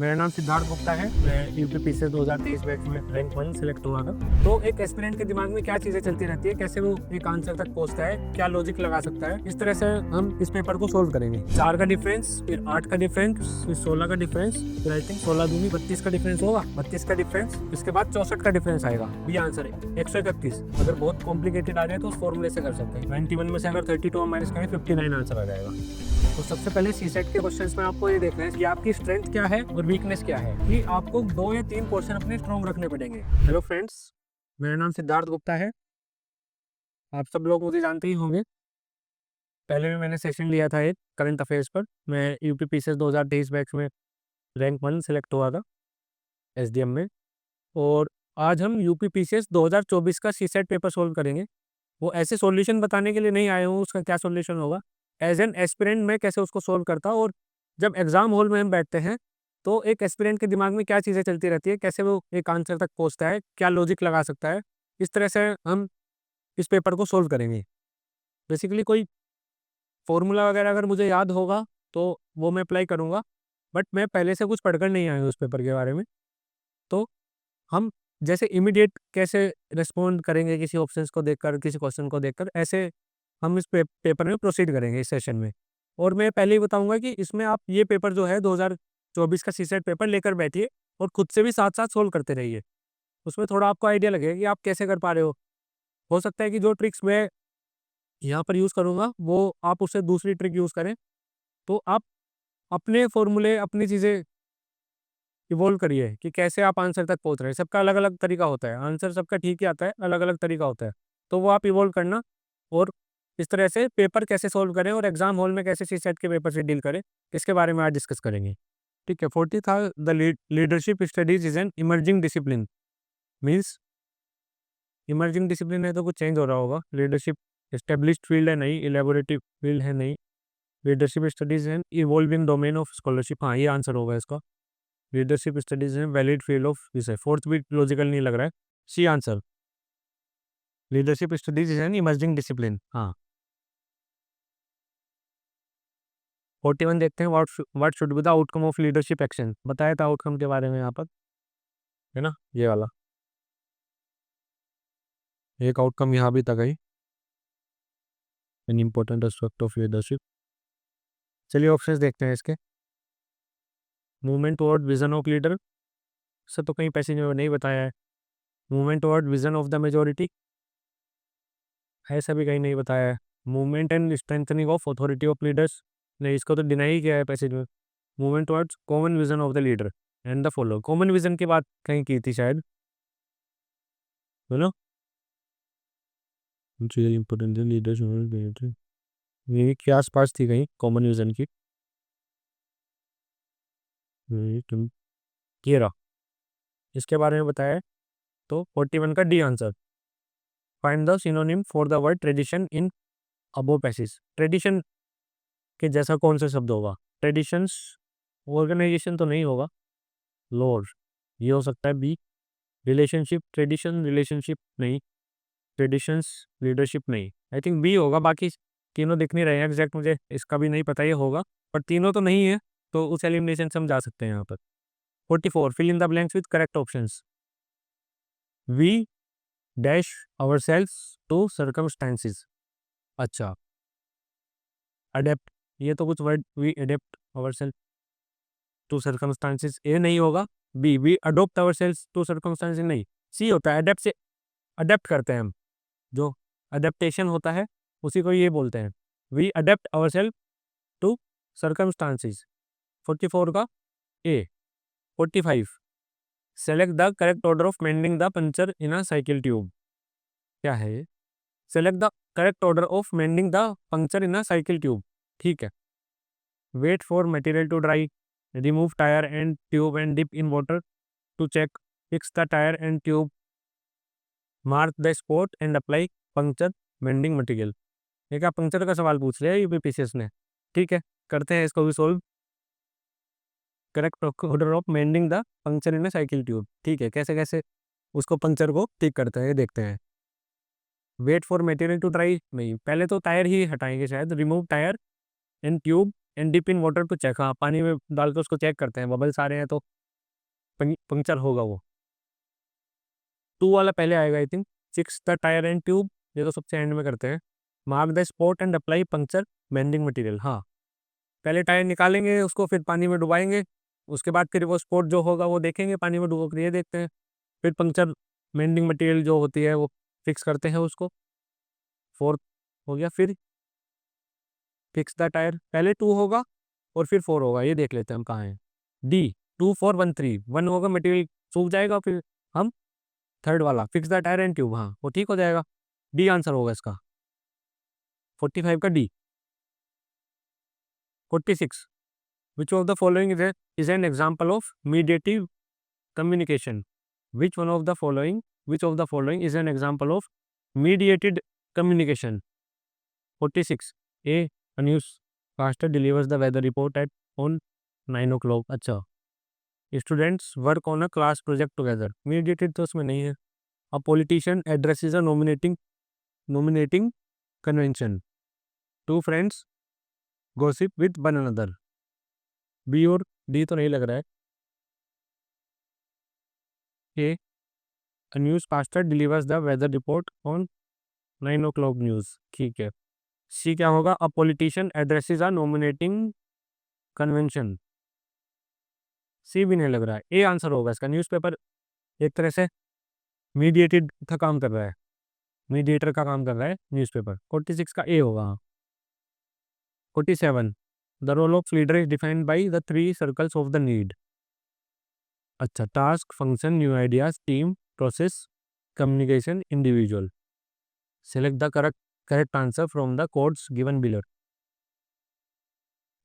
मेरा नाम सिद्धार्थ गुप्ता है। मैं यूपीपी से 2023 बैच में रैंक 1 सिलेक्ट हुआ था। तो एक एस्पिरेंट के दिमाग में क्या चीजें चलती रहती है, कैसे वो एक आंसर तक पहुंचता है, क्या लॉजिक लगा सकता है, इस तरह से हम इस पेपर को सोल्व करेंगे। 4 का डिफरेंस, फिर 8 का डिफरेंस, फिर 16 का डिफरेंस, फिर आई थिंक 16 दूनी 32 का डिफरेंस होगा, 32 का डिफरेंस, इसके बाद 64 का डिफरेंस आएगा। ये आंसर है 131। अगर बहुत कॉम्प्लिकेटेड आ जाए तो उस फॉर्मूले से कर सकते हैं। 91 में से अगर 32 माइनस करें 59 आंसर आ जाएगा। तो सबसे पहले सी सेट के क्वेश्चंस में आपको ये देखना है कि आपकी स्ट्रेंथ क्या है और वीकनेस क्या है, कि आपको 2 या 3 क्वेश्चन अपने स्ट्रॉन्ग रखने पड़ेंगे। हेलो फ्रेंड्स, मेरा नाम सिद्धार्थ गुप्ता है। आप सब लोग मुझे जानते ही होंगे। पहले भी मैंने सेशन लिया था एक करंट अफेयर्स पर। मैं यूपी से 2023 बैच में रैंक 1 सेलेक्ट हुआ था एसडीएम में। और आज हम यूपी पीसीएस 2024 का सी सेट पेपर सोल्व करेंगे। वो ऐसे सॉल्यूशन बताने के लिए नहीं आए हूँ उसका क्या सॉल्यूशन होगा, एज एन एस्पिरेंट मैं कैसे उसको सोल्व करता हूँ। और जब एग्जाम हॉल में हम बैठते हैं तो एक एस्पिरेंट के दिमाग में क्या चीज़ें चलती रहती है, कैसे वो एक आंसर तक पहुँचता है, क्या लॉजिक लगा सकता है, इस तरह से हम इस पेपर को सोल्व करेंगे। बेसिकली कोई फॉर्मूला वगैरह अगर मुझे याद होगा तो वो मैं अप्लाई करूँगा, बट मैं पहले से कुछ पढ़कर नहीं आया हूँ उस पेपर के बारे में। तो हम जैसे इमीडिएट कैसे रिस्पॉन्ड करेंगे किसी ऑप्शंस को देखकर, किसी क्वेश्चन को देखकर, ऐसे हम इस पेपर में प्रोसीड करेंगे इस सेशन में। और मैं पहले ही बताऊंगा कि इसमें आप ये पेपर जो है 2024 का सीसेट पेपर लेकर बैठिए और खुद से भी साथ साथ सोल्व करते रहिए। उसमें थोड़ा आपको आइडिया लगेगा कि आप कैसे कर पा रहे हो सकता है कि जो ट्रिक्स मैं यहाँ पर यूज़ करूँगा वो आप उससे दूसरी ट्रिक यूज़ करें। तो आप अपने फॉर्मूले, अपनी चीज़ें इवॉल्व करिए कि कैसे आप आंसर तक पहुँच रहे हैं। सबका अलग अलग तरीका होता है, आंसर सबका ठीक ही आता है, अलग अलग तरीका होता है। तो वो आप इवॉल्व करना और इस तरह से पेपर कैसे सोल्व करें और एग्जाम हॉल में कैसे सी सेट के पेपर से डील करें, इसके बारे में आज डिस्कस करेंगे। ठीक है। 40 था the leadership studies is an emerging discipline. Means emerging discipline है तो कुछ चेंज हो रहा होगा। लीडरशिप एस्टेब्लिश्ड फील्ड है, नहीं इलेबोरेटिव फील्ड है, नहीं। Leadership studies an evolving domain of scholarship, हाँ ये आंसर होगा इसका। लीडरशिप स्टडीज में वैलिड फील्ड ऑफ विषय, फोर्थ भी लॉजिकल नहीं लग रहा है। C answer, leadership studies is an emerging discipline. हाँ। 41 देखते हैं, what should be the outcome of leadership action. बताया था आउटकम के बारे में यहाँ पर, है ना, ये वाला एक आउटकम यहाँ भी था कहीं, an important aspect of leadership. चलिए ऑप्शंस देखते हैं इसके। Movement toward vision of leader से तो कहीं पैसेज में नहीं बताया है। Movement toward vision of the majority, ऐसा भी कहीं नहीं बताया है। Movement and strengthening of authority of leaders, नहीं इसको तो डिनाई ही किया है पैसेज में। Movement towards common vision of the leader and the follow, common vision की बात कहीं की थी शायद, बोलो। इंपॉर्टेंट लीडर्स ये के आसपास थी कहीं कॉमन विजन की। तुम ये रहा, इसके बारे में बताया है। तो 41 का D answer. Find the synonym for the word tradition in above passage. Tradition के जैसा कौन सा शब्द होगा? ट्रेडिशंस, ऑर्गेनाइजेशन तो नहीं होगा। लॉर, ये हो सकता है बी। रिलेशनशिप, ट्रेडिशन रिलेशनशिप नहीं। ट्रेडिशंस लीडरशिप नहीं, आई थिंक बी होगा। बाकी तीनों दिख नहीं रहे हैं एग्जैक्ट, मुझे इसका भी नहीं पता ये होगा, पर तीनों तो नहीं है, तो उस एलिमिनेशन से हम जा सकते हैं यहाँ पर। 44 fill in the blanks with correct options. We dash our selves to circumstances. अच्छा, अडेप्ट, ये तो कुछ word, we adept our self to circumstances, ये नहीं होगा। B, we adopt our selves to circumstances, नहीं। सी होता है अडेप्ट, से अडेप्ट करते हैं हम, जो अडेप्टेशन होता है उसी को ये बोलते हैं। We adept our self to circumstances. 44 का A. 45 select the correct order of mending the puncture in a cycle tube. क्या है ये? Select the correct order of mending the puncture in a cycle tube, ठीक है। Wait for material to dry, remove tyre and tube and dip in water to check, fix the tyre and tube, mark the spot and apply puncture mending material. ये क्या puncture का सवाल पूछ लिया है UPPCS ने? ठीक है, करते हैं इसको भी solve. Correct order of mending the puncture in a cycle tube, ठीक है, कैसे कैसे उसको पंक्चर को ठीक करते हैं देखते हैं। Wait for material to dry, नहीं, पहले तो टायर ही हटाएंगे शायद। Remove tyre and tube and dip in water to check, हाँ पानी में डाल के उसको चेक करते हैं, बबल्स आ रहे हैं तो पंक्चर होगा वो। 2 वाला पहले आएगा I think. Fix the tyre and tube, ये तो सबसे एंड में करते हैं। Mark the spot and apply puncture bending material, हाँ पहले टायर निकालेंगे उसको, फिर पानी में डुबाएंगे, उसके बाद फिर वो स्पॉट जो होगा वो देखेंगे पानी में डुबो कर, ये देखते हैं, फिर पंक्चर बेंडिंग मटेरियल जो होती है वो फिक्स करते हैं उसको। 4 हो गया। फिर फिक्स द टायर, पहले 2 होगा और फिर 4 होगा, ये देख लेते हैं हम कहाँ हैं। डी 2 4 1 3, 1 होगा मटेरियल सूख जाएगा, फिर हम थर्ड वाला fix the tyre and tube, हाँ वो ठीक हो जाएगा। डी आंसर होगा इसका, 45 का D. 46, which of the following is an example of mediative communication. Which one of the following, which of the following is an example of mediated communication. 46 A, newscaster delivers the weather report at on 9 o'clock। अच्छा, students work on a class project together, mediated तो उसमें नहीं है। A politician addresses a nominating convention. Two friends gossip with one another. B और D तो नहीं लग रहा है। A, a newscaster delivers the weather report on 9 o'clock news, ठीक है। सी क्या होगा, a politician addresses a nominating convention. C भी नहीं लग रहा है, ए आंसर होगा इसका। न्यूज़पेपर एक तरह से मीडिएटेड का काम कर रहा है, मीडिएटर का काम कर रहा है न्यूज़पेपर। 46 का ए होगा। 47, the role of leader is defined by the 3 circles of the need. अच्छा, task, function, new ideas, team, process, communication, individual. Select the correct answer from the codes given below.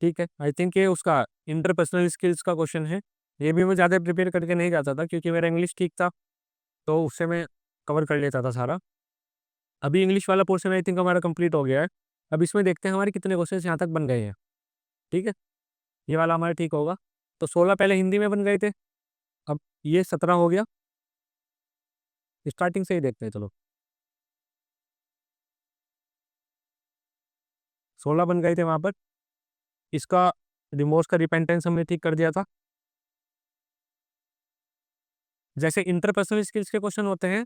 ठीक है, I think ये उसका interpersonal skills का question है। ये भी मैं ज़्यादा प्रिपेयर करके नहीं जाता था क्योंकि मेरा इंग्लिश ठीक था, तो उससे मैं कवर कर लेता था सारा। अभी इंग्लिश वाला पोर्शन आई थिंक हमारा कंप्लीट हो गया है। अब इसमें देखते हैं हमारे कितने क्वेश्चन यहाँ तक बन गए हैं। ठीक है, ये वाला हमारा ठीक होगा। तो 16 पहले हिंदी में बन गए थे, अब ये 17 हो गया। स्टार्टिंग से ही देखते हैं, चलो 16 बन गए थे वहाँ पर। इसका रिमोर्स का रिपेंटेंस हमने ठीक कर दिया था। जैसे इंटरपर्सनल स्किल्स के क्वेश्चन होते हैं,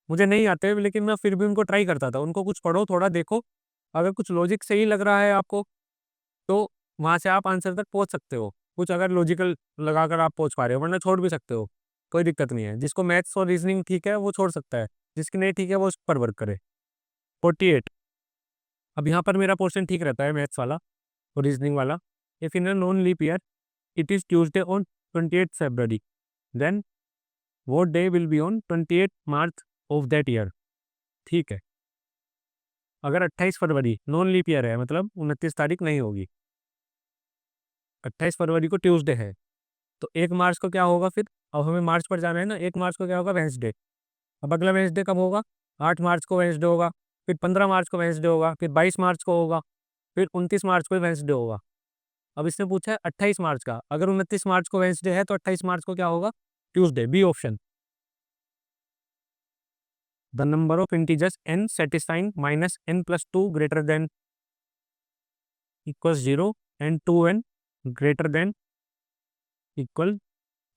मुझे नहीं आते लेकिन मैं फिर भी उनको ट्राई करता था। उनको कुछ पढ़ो, थोड़ा देखो, अगर कुछ लॉजिक सही लग रहा है आपको तो वहाँ से आप आंसर तक पहुँच सकते हो। कुछ अगर लॉजिकल लगाकर आप पहुँच पा रहे हो, वरना छोड़ भी सकते हो, कोई दिक्कत नहीं है। जिसको मैथ्स और रीजनिंग ठीक है वो छोड़ सकता है, जिसकी नहीं ठीक है वो उस पर वर्क करे। 48, अब यहाँ पर मेरा पोर्शन ठीक रहता है मैथ्स वाला और रीजनिंग वाला। If in a non leap year it is Tuesday on 28 February, then what day will be on 28 March of that year. ठीक है, अगर 28 फरवरी नॉन लीप ईयर है मतलब 29 तारीख नहीं होगी, 28 फरवरी को ट्यूसडे है, तो 1 मार्च को क्या होगा फिर। अब हमें मार्च पर जाना है ना, 1 मार्च को क्या होगा, वेंसडे। अब अगला वेंसडे कब होगा, 8 मार्च को वेंसडे होगा, फिर 15 मार्च को वेंसडे होगा, फिर 22 मार्च को होगा, फिर 29 मार्च को वेंसडे होगा। अब इसने पूछा है 28 मार्च का, अगर 29 मार्च को वेंसडे है तो 28 मार्च को क्या होगा, Tuesday, B option. The number of integers n satisfying -n+2 greater than equal 0 and 2n greater than equal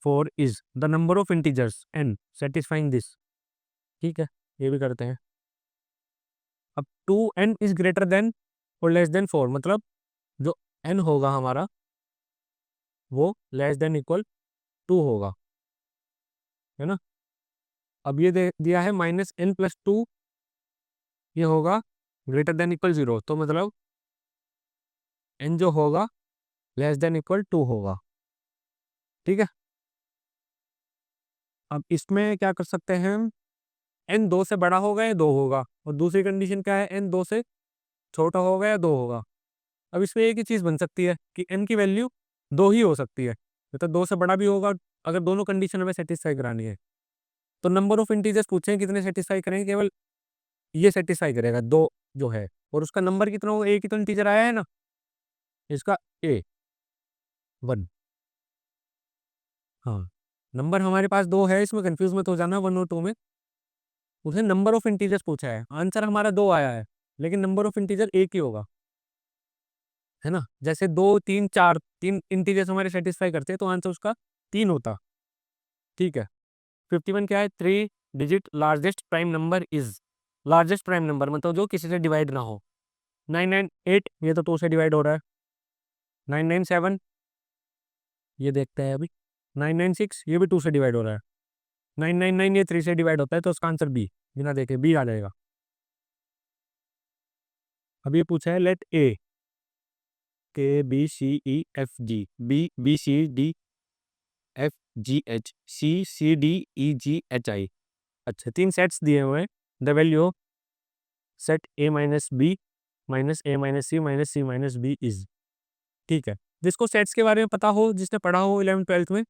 4 is the number of integers n satisfying this. ठीक है, ये भी करते हैं। अब 2n इज ग्रेटर देन और लेस देन 4, मतलब जो n होगा हमारा वो लेस देन इक्वल 2 होगा, है ना। अब ये दे दिया है -n+2, ये होगा ग्रेटर देन इक्वल 0, तो मतलब n जो होगा लेस देन इक्वल 2 होगा। ठीक है, अब इसमें क्या कर सकते हैं हम, n 2 से बड़ा होगा या 2 होगा, और दूसरी कंडीशन क्या है, n 2 से छोटा होगा या 2 होगा। अब इसमें एक ही चीज़ बन सकती है कि n की वैल्यू 2 ही हो सकती है, मतलब 2 से बड़ा भी होगा, अगर दोनों कंडीशन हमें सेटिस्फाई करानी है। तो नंबर ऑफ इंटीजर्स पूछे हैं कितने सेटिस्फाई करेंगे, केवल ये सेटिस्फाई करेगा 2 जो है, और उसका नंबर कितना होगा, एक ही तो इंटीजर आया है ना, इसका a 1। हाँ, नंबर हमारे पास 2 है, इसमें कंफ्यूज मत हो जाना 1 और 2 में। उसने नंबर ऑफ इंटीजर्स पूछा है, आंसर हमारा 2 आया है, लेकिन नंबर ऑफ इंटीजर एक ही होगा। है ना। जैसे 2 3 4 तीन इंटीजर्स हमारे सेटिस्फाई करते हैं तो आंसर उसका 3 होता। ठीक है। 51 क्या है, 3 digit largest prime number is, largest prime number मतलब जो किसी से डिवाइड ना हो। 998 ये तो 2 से डिवाइड हो रहा है। 997 ये देखते हैं अभी। 996 ये भी 2 से डिवाइड हो रहा है। 999 ये 3 से डिवाइड होता है तो उसका आंसर बी, बिना देखे बी आ जाएगा। अब ये पूछा है लेट ए के B C E F G, B B C D F G H, C D E G H I. अच्छा, 3 सेट्स दिए हुए हैं। The value of set A minus B minus A minus C minus B is. ठीक है। जिसको sets के बारे में पता हो, जिसने पढ़ा हो 11 12th में,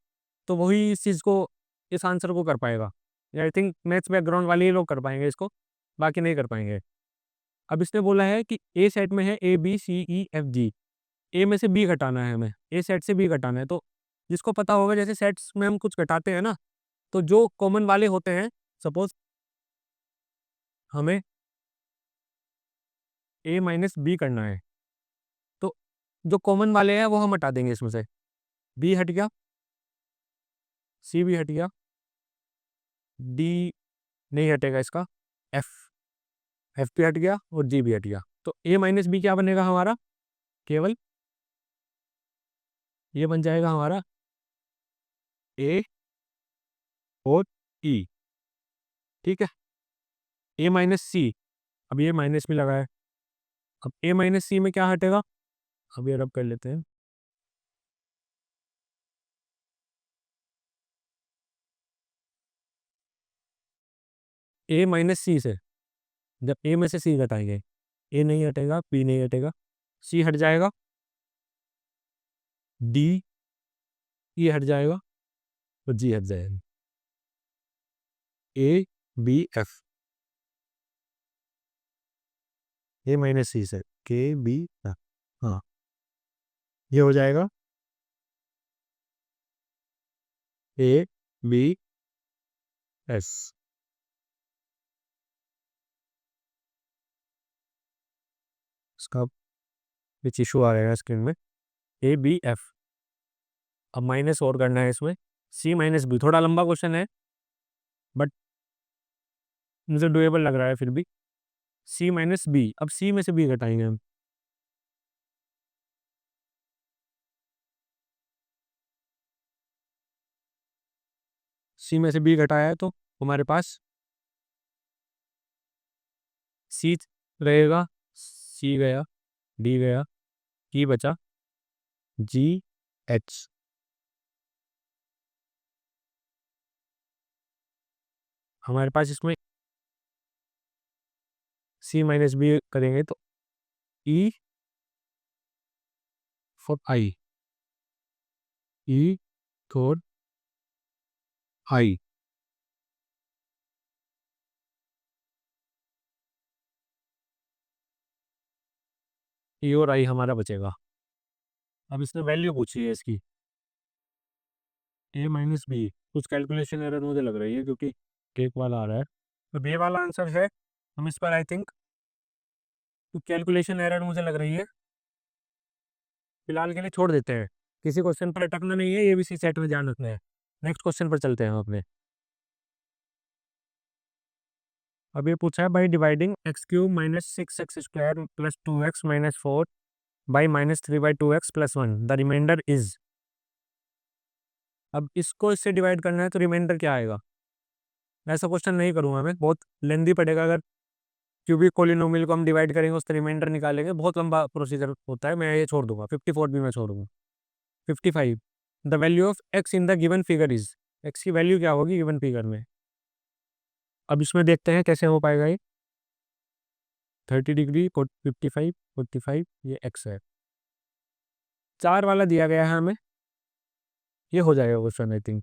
तो वही इस चीज़ को, इस आंसर को कर पाएगा। आई थिंक मैथ्स बैकग्राउंड वाले ही लोग कर पाएंगे इसको, बाकी नहीं कर पाएंगे। अब इसने बोला है कि ए सेट में है A B C E F जी, ए में से बी घटाना है हमें, ए सेट से बी घटाना है। तो जिसको पता होगा, जैसे सेट्स में हम कुछ घटाते हैं ना, तो जो कॉमन वाले होते हैं, सपोज हमें ए माइनस बी करना है, तो जो कॉमन वाले हैं वो हम हटा देंगे इसमें से। बी हट गया, सी भी हट गया, डी नहीं हटेगा इसका, एफ एफ भी हट गया और जी भी हट गया। तो ए माइनस बी क्या बनेगा हमारा, केवल ये बन जाएगा हमारा ए और ई। ठीक है। ए माइनस सी, अब ये माइनस में लगा है, अब ए माइनस सी में क्या हटेगा, अब ये रब कर लेते हैं। ए माइनस सी से जब ए में से सी घटाएंगे, ए नहीं हटेगा, बी नहीं हटेगा, सी हट जाएगा, डी ई हट जाएगा और जी हट जाएगा। A B F, A minus C से के बी एफ, हाँ ये हो जाएगा ए बी एस। इसका विच इशू आ रहेगा स्क्रीन में, ए बी एफ। अब माइनस और करना है इसमें, सी माइनस बी, थोड़ा लंबा क्वेश्चन है बट मुझे डुएबल लग रहा है फिर भी। सी माइनस बी, अब सी में से बी घटाएंगे हम, सी में से बी घटाया है तो हमारे पास सी रहेगा, सी गया, डी गया, ई बचा, जी एच। हमारे पास इसमें सी माइनस बी करेंगे तो E for I, E for I, ई और आई हमारा बचेगा। अब इसने वैल्यू पूछी है इसकी, ए माइनस बी। कुछ कैलकुलेशन एरर मुझे लग रही है क्योंकि केक वाला आ रहा है। तो बी वाला आंसर है, हम इस पर आई थिंक तो कैलकुलेशन एरर मुझे लग रही है, फिलहाल के लिए छोड़ देते हैं। किसी क्वेश्चन पर अटकना नहीं है, ये भी सी सेट में ध्यान रखना है। नेक्स्ट क्वेश्चन पर चलते हैं हम अपने। अब ये पूछा है by dividing x cube minus 6x² plus 2x minus 4 by minus 3/2x+1 the remainder is. अब इसको इससे डिवाइड करना है तो रिमाइंडर क्या आएगा। ऐसा क्वेश्चन नहीं करूँगा मैं, बहुत लेंदी पड़ेगा। अगर क्यूबिक पोलिनोमियल को हम डिवाइड करेंगे, उससे रिमाइंडर निकालेंगे, बहुत लंबा प्रोसीजर होता है, मैं ये छोड़ दूंगा। 54 भी मैं छोड़ूंगा। 55 the value of x in the given figure is, x की वैल्यू क्या होगी गिवन फिगर में। अब इसमें देखते हैं कैसे हो पाएगा ये। 30 डिग्री 55 45 ये एक्स है, 4 वाला दिया गया है हमें, ये हो जाएगा क्वेश्चन आई थिंक।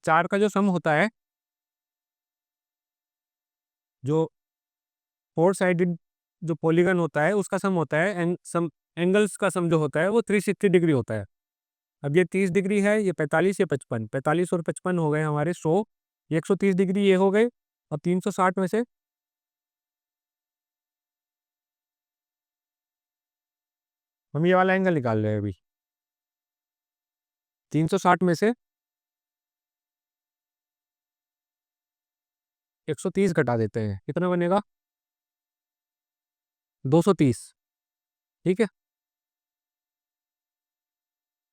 चार का जो सम होता है, जो फोर साइडेड जो पॉलीगन होता है उसका सम होता है, सम एंगल्स का सम जो होता है वो 360 डिग्री होता है। अब ये 30 डिग्री है, ये 45, ये 55, 45 और 55 हो गए हमारे 100, ये 130 डिग्री ये हो गए। अब 360 में से हम ये वाला एंगल निकाल रहे हैं अभी। 360 में से 130 घटा देते हैं, कितना बनेगा? 230। ठीक है,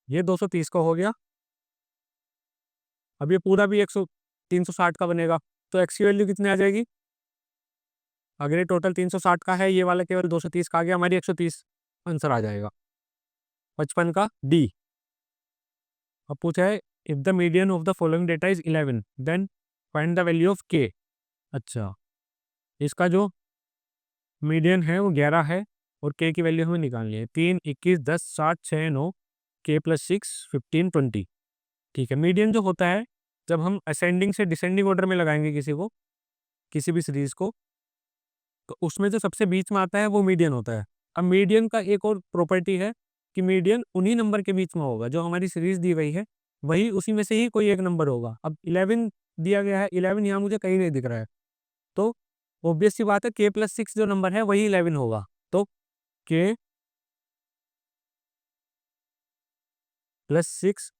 ये 230 का हो गया। अब ये पूरा भी 360 का बनेगा, तो एक्स की वैल्यू कितनी आ जाएगी? अगर ये टोटल 360 का है, ये वाला केवल 230 का आ गया, हमारी 130 आंसर आ जाएगा 55 का डी। अब पूछा है if the median of the following data is 11 then find the value of K. अच्छा, इसका जो मीडियन है वो 11 है और के की वैल्यू हमें निकालनी है। 3, 21, 10, 7, 6, 9, के प्लस 6, 15, 20। ठीक है, मीडियन जो होता है, जब हम असेंडिंग से डिसेंडिंग ऑर्डर में लगाएंगे किसी को, किसी भी सीरीज को, तो उसमें जो सबसे बीच में आता है वो मीडियन होता है। अब मीडियन का एक और प्रॉपर्टी है कि मीडियन उन्हीं नंबर के बीच में होगा जो हमारी सीरीज दी गई है, वही उसी में से ही कोई एक नंबर होगा। अब 11 दिया गया है, 11 यहाँ मुझे कहीं नहीं दिख रहा है, तो ऑब्वियस सी बात है के प्लस 6 जो नंबर है वही 11 होगा। तो के प्लस 6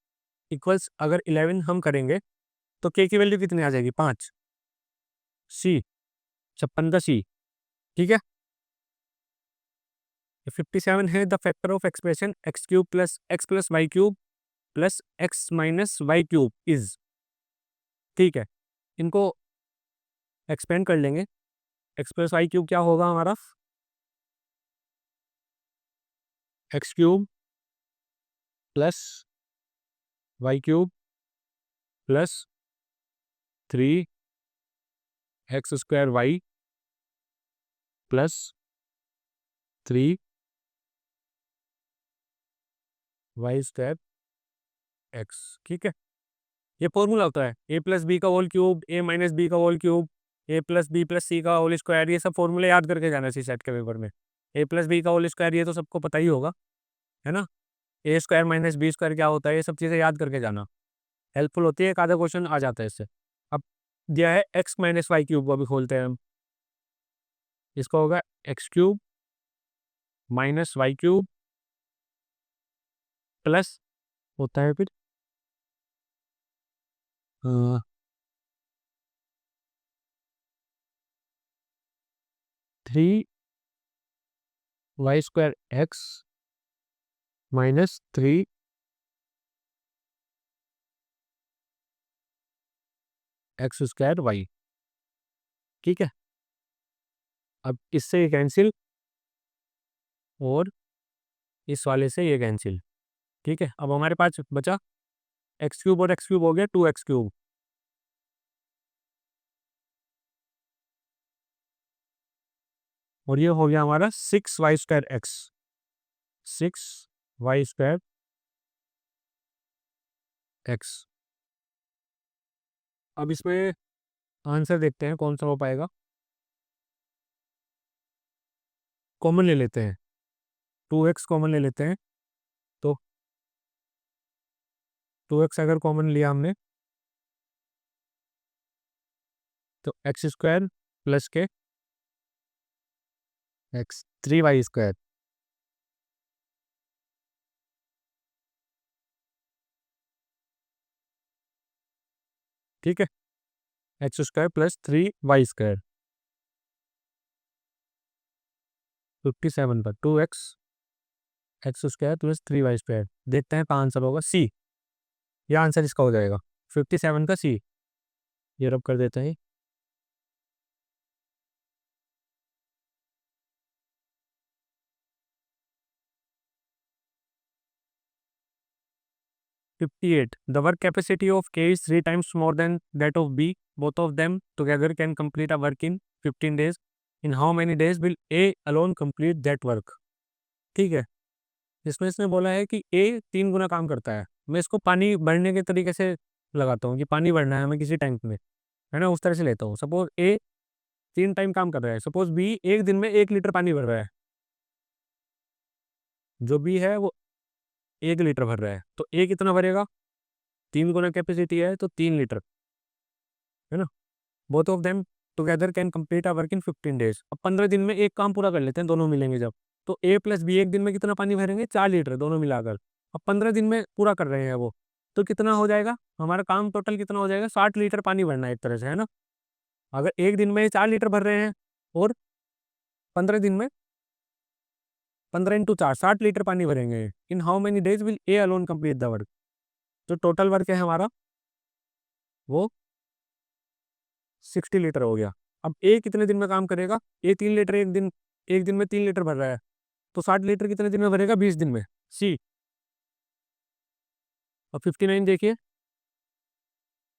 इक्वल्स, अगर 11 हम करेंगे तो के की वैल्यू कितनी आ जाएगी? 5 सी, 56 का सी। ठीक है, 57 है the factor of expression x cube plus x plus y cube plus x minus y cube is. ठीक है, इनको एक्सपेंड कर लेंगे। एक्स प्लस वाई क्यूब क्या होगा हमारा? X cube plus y cube plus 3 x square y plus 3 y square x. ठीक है, ये फॉर्मूला होता है ए प्लस बी का whole cube, A minus B का whole cube, A plus B plus C का होल स्क्वायर। ये सब फॉर्मूले याद करके जाना सी सेट के पेपर में। ए प्लस बी का होल स्क्वायर ये तो सबको पता ही होगा, है ना। ए स्क्वायर माइनस बी स्क्वायर क्या होता है, ये सब चीज़ें याद करके जाना, हेल्पफुल होती है। एक आधा क्वेश्चन आ जाता है इससे। अब दिया है एक्स माइनस वाई क्यूब, अभी खोलते हैं हम। इसका होगा x cube minus y cube plus होता है फिर 3 y square x minus 3 x square y. ठीक है, अब इससे ये कैंसिल और इस वाले से ये कैंसिल। ठीक है, अब हमारे पास बचा एक्स क्यूब और एक्स क्यूब हो गया 2 एक्स क्यूब, और ये हो गया हमारा 6 y square x. 6 y square x. अब इसमें आंसर देखते हैं कौन सा हो पाएगा। कॉमन ले लेते हैं, 2x कॉमन ले लेते हैं। तो 2x अगर कॉमन लिया हमने तो एक्स स्क्वायर प्लस के एक्स 3 वाई स्क्वायर। ठीक है, x square plus 3 y square 57 पर 2x x square plus 3 y square. देखते हैं कहाँ आंसर होगा। सी, यह आंसर इसका हो जाएगा 57 का सी। ये रब कर देते हैं। '58 the work capacity of K is 3 times more than that of B. Both of them together can complete a work in 15 days. In how many days will A alone complete that work? ठीक है, इसमें इसने बोला है कि A 3 गुना काम करता है। मैं इसको पानी भरने के तरीके से लगाता हूँ कि पानी भरना है हमें किसी टैंक में, है ना, उस तरह से लेता हूँ। सपोज A 3 टाइम काम कर रहा है, सपोज B एक दिन में 1 लीटर पानी भर रहा है। जो B है वो 1 लीटर भर रहा है, तो ए कितना भरेगा, 3 गुना कैपेसिटी है तो 3 लीटर, है ना। Both of them together can complete a work in 15 days. अब 15 दिन में एक काम पूरा कर लेते हैं, दोनों मिलेंगे जब, तो ए प्लस बी एक दिन में कितना पानी भरेंगे, 4 लीटर दोनों मिलाकर। अब 15 दिन में पूरा कर रहे हैं वो, तो कितना हो जाएगा हमारा काम टोटल, कितना हो जाएगा, 60 लीटर पानी भरना है एक तरह से, है ना। अगर एक दिन में 4 लीटर भर रहे हैं और 15 दिन में 15 × 4 60 लीटर पानी भरेंगे, in how many days will A alone complete the work. जो टोटल वर्क है हमारा वो 60 लीटर हो गया। अब ए कितने दिन में काम करेगा, ए 3 लीटर एक दिन में 3 लीटर भर रहा है, तो 60 लीटर कितने दिन में भरेगा, 20 दिन में, सी। अब 59 देखिए,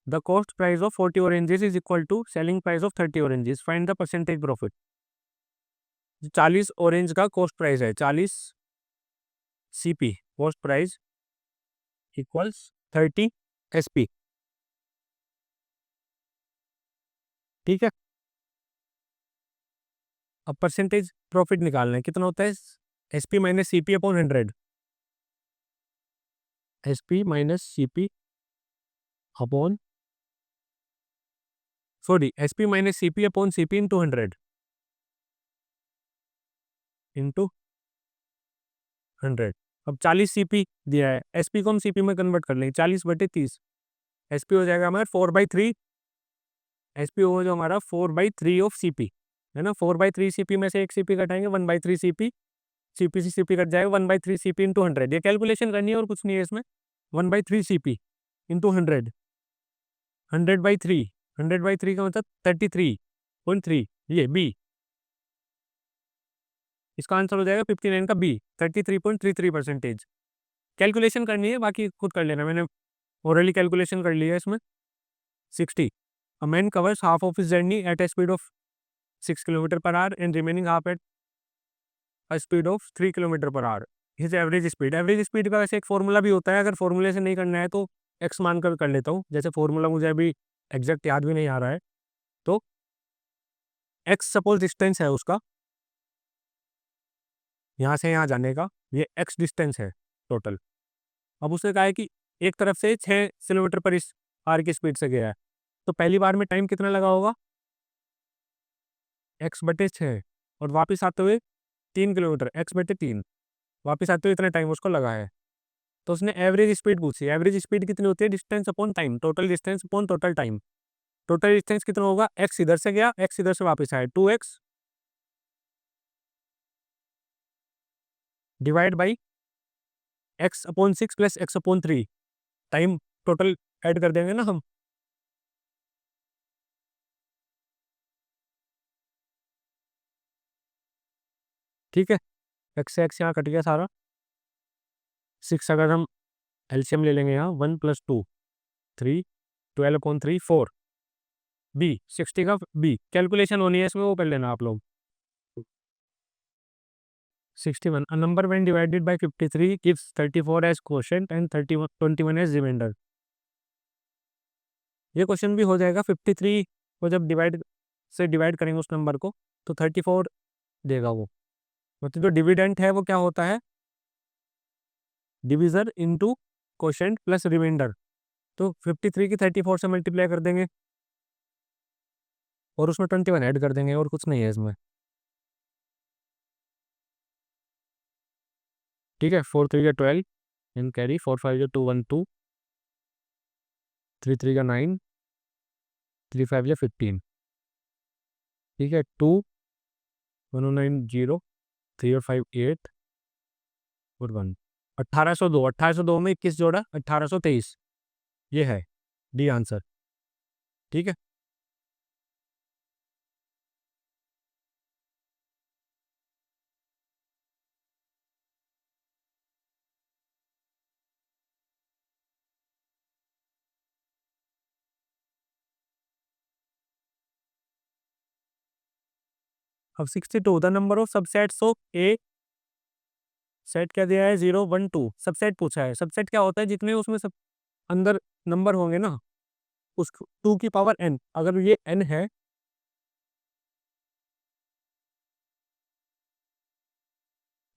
the cost price of 40 oranges is equal to selling price of 30 oranges, find the percentage profit. 40 orange का कॉस्ट प्राइस है, 40 CP cost price equals 30 SP, ठीक है। अब परसेंटेज प्रॉफिट निकालना है, कितना होता है, SP minus CP upon 100, SP minus CP upon, sorry, SP minus CP upon CP into 100, into 100। अब 40 सीपी दिया है, एसपी को हम सीपी में कन्वर्ट कर लेंगे, 40/30, एसपी हो जाएगा हमारा 4/3, एसपी होगा जो हमारा 4/3 ऑफ सीपी, है ना। 4/3 सीपी में से एक सीपी घटाएंगे, 1/3 सीपी, सीपी से सीपी कट जाएगा, 1/3 सीपी इंटू 100, ये कैलकुलेशन करनी है और कुछ नहीं है इसमें। 1/3 सीपी इंटू 100, 100/3, 100/3 का मतलब 33.3, ये बी, इसका आंसर हो जाएगा 59 का बी, 33.33%। कैलकुलेशन करनी है, बाकी खुद कर लेना, मैंने ओरली कैलकुलेशन कर ली है इसमें। 60, a man covers half of his journey at A speed of 6 kilometre per hour and remaining half at a speed of 3 kilometre per hour. His average speed का वैसे एक फॉर्मूला भी होता है, अगर फॉर्मूले से नहीं करना है तो एक्स मानकर कर लेता हूँ, जैसे फॉर्मूला मुझे अभी एग्जैक्ट याद भी नहीं आ रहा है, तो एक्स सपोज डिस्टेंस है उसका, यहाँ से यहाँ जाने का, ये एक्स डिस्टेंस है टोटल। अब उसने कहा है कि एक तरफ से 6 किलोमीटर पर इस आर की स्पीड से गया है, तो पहली बार में टाइम कितना लगा होगा, x/6, और वापस आते हुए 3 किलोमीटर, x/3, वापस आते हुए इतना टाइम उसको लगा है। तो उसने एवरेज स्पीड पूछी, एवरेज स्पीड कितनी होती है, distance upon time, total distance upon total time. Total distance कितना होगा, एक्स इधर से गया, एक्स इधर से वापस आया, 2x divide by x/6 plus x/3, time total add कर देंगे ना हम, ठीक है। एक्स से एक्स यहाँ कट गया सारा, 6 अगर हम एलसीएम ले लेंगे यहाँ, 1 + 2 3, 12/3 4, बी 60 का बी, कैलकुलेशन होनी है इसमें, वो कर लेना आप लोग। 61, a number when divided by 53 gives 34 as quotient and 21 as remainder। ये क्वेश्चन भी हो जाएगा, 53 को जब डिवाइड करेंगे उस नंबर को, तो 34 देगा वो, मतलब जो डिविडेंट है वो क्या होता है, divisor into quotient plus remainder. तो 53 की 34 से मल्टीप्लाई कर देंगे और उसमें 21 ऐड कर देंगे, और कुछ नहीं है इसमें, ठीक है। 4 3 का 12 एंड कैरी, 4 5 2 1 2, 3 3 का 9, 3 5 15, ठीक है। 2 1 9 0, 3 और 5 8 और 1, 1802 में 21 जोड़ा 1823, ये है डी आंसर, ठीक है। अब 62, the number of subsets of A, set क्या दिया है, 0 1 2, सबसेट पूछा है। सबसेट क्या होता है, जितने उसमें सब अंदर नंबर होंगे ना, उस 2 की पावर n, अगर ये n है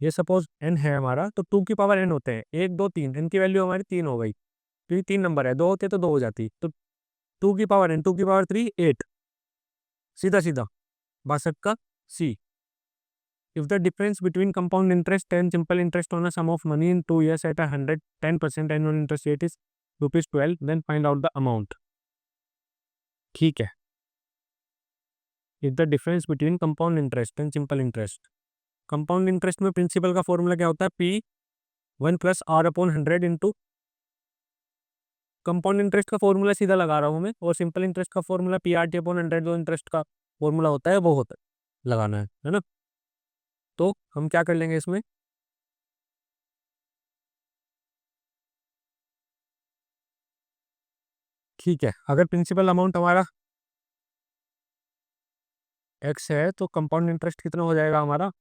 ये सपोज n है हमारा, तो 2 की पावर n होते हैं, 1 2 3, n की वैल्यू हमारी 3 हो गई, क्योंकि 3 नंबर है, 2 होते तो 2 हो जाती, तो 2 की पावर n, 2 की पावर 3 8, सीधा सीधा 62 का C. If the difference between compound interest and simple interest on a sum of money in 2 years at 110% annual interest rate is ₹12, then find out the amount. ठीक है. If the difference between compound interest and simple interest, compound interest में principal का formula क्या होता है? P1 + R/100 into, compound interest का formula सीधा लगा रहा हूँ मैं, और सिंपल इंटरेस्ट का फॉर्मूला PRT/100 जो इंटरेस्ट का फॉर्मूला होता है वो होता है, लगाना है ना? तो हम क्या कर लेंगे इसमें, ठीक है, अगर प्रिंसिपल अमाउंट हमारा x है तो कंपाउंड इंटरेस्ट कितना हो जाएगा हमारा?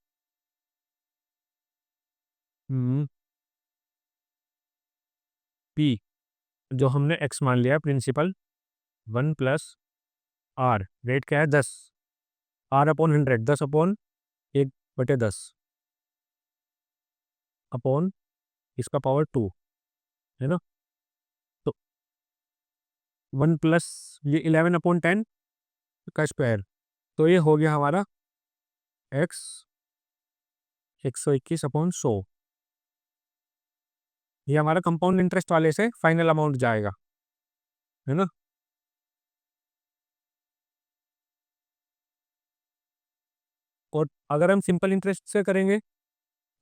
P, जो हमने x मान लिया प्रिंसिपल, 1 + R, रेट क्या है 10, R/100, 10/1/10 अपॉन इसका पावर 2, है ना? तो 1 प्लस ये 11/10 का स्क्वायर, तो ये हो गया हमारा x 121/100, ये हमारा कंपाउंड इंटरेस्ट वाले से फाइनल अमाउंट जाएगा, है ना? और अगर हम सिंपल इंटरेस्ट से करेंगे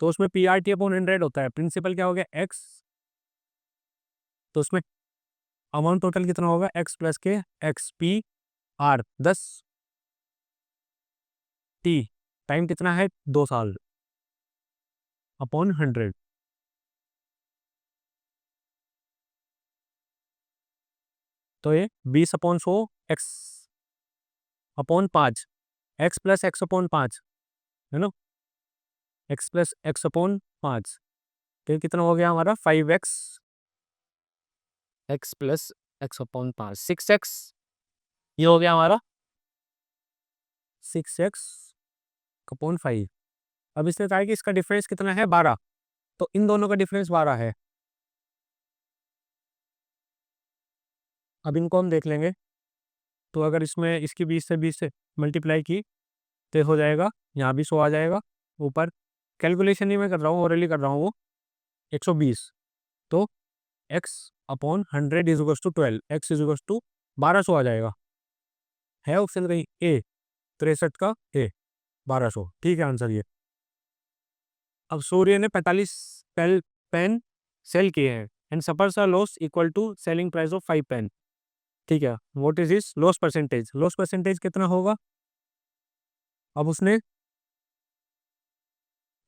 तो उसमें PRT/100 होता है, प्रिंसिपल क्या हो गया x, तो उसमें अमाउंट टोटल कितना होगा, x + के XPR 10 t, टाइम कितना है 2 साल, अपॉन 100, तो ये 20/100 x/5, x + x/5, है ना? x + x/5, तो ये कितना हो गया हमारा 5x, x + x/5 6x, ये हो गया हमारा 6x/5। अब इसने कहा है कि इसका डिफरेंस कितना है 12, तो इन दोनों का डिफरेंस 12 है। अब इनको हम देख लेंगे, तो अगर इसमें इसकी 20 से मल्टीप्लाई की तो हो जाएगा, यहाँ भी 100 आ जाएगा, ऊपर कैलकुलेशन ही मैं कर रहा हूँ, ओरली कर रहा हूँ वो, 120, तो x/100 = 12, x = 1200 आ जाएगा, है ऑप्शन कहीं ए, 63 का ए, 1200, ठीक है आंसर ये। अब सूर्य ने 45 पेन सेल किए हैं and suffers a loss equal to selling price of 5 pen, ठीक है, what is is loss percentage, loss percentage कितना होगा? अब उसने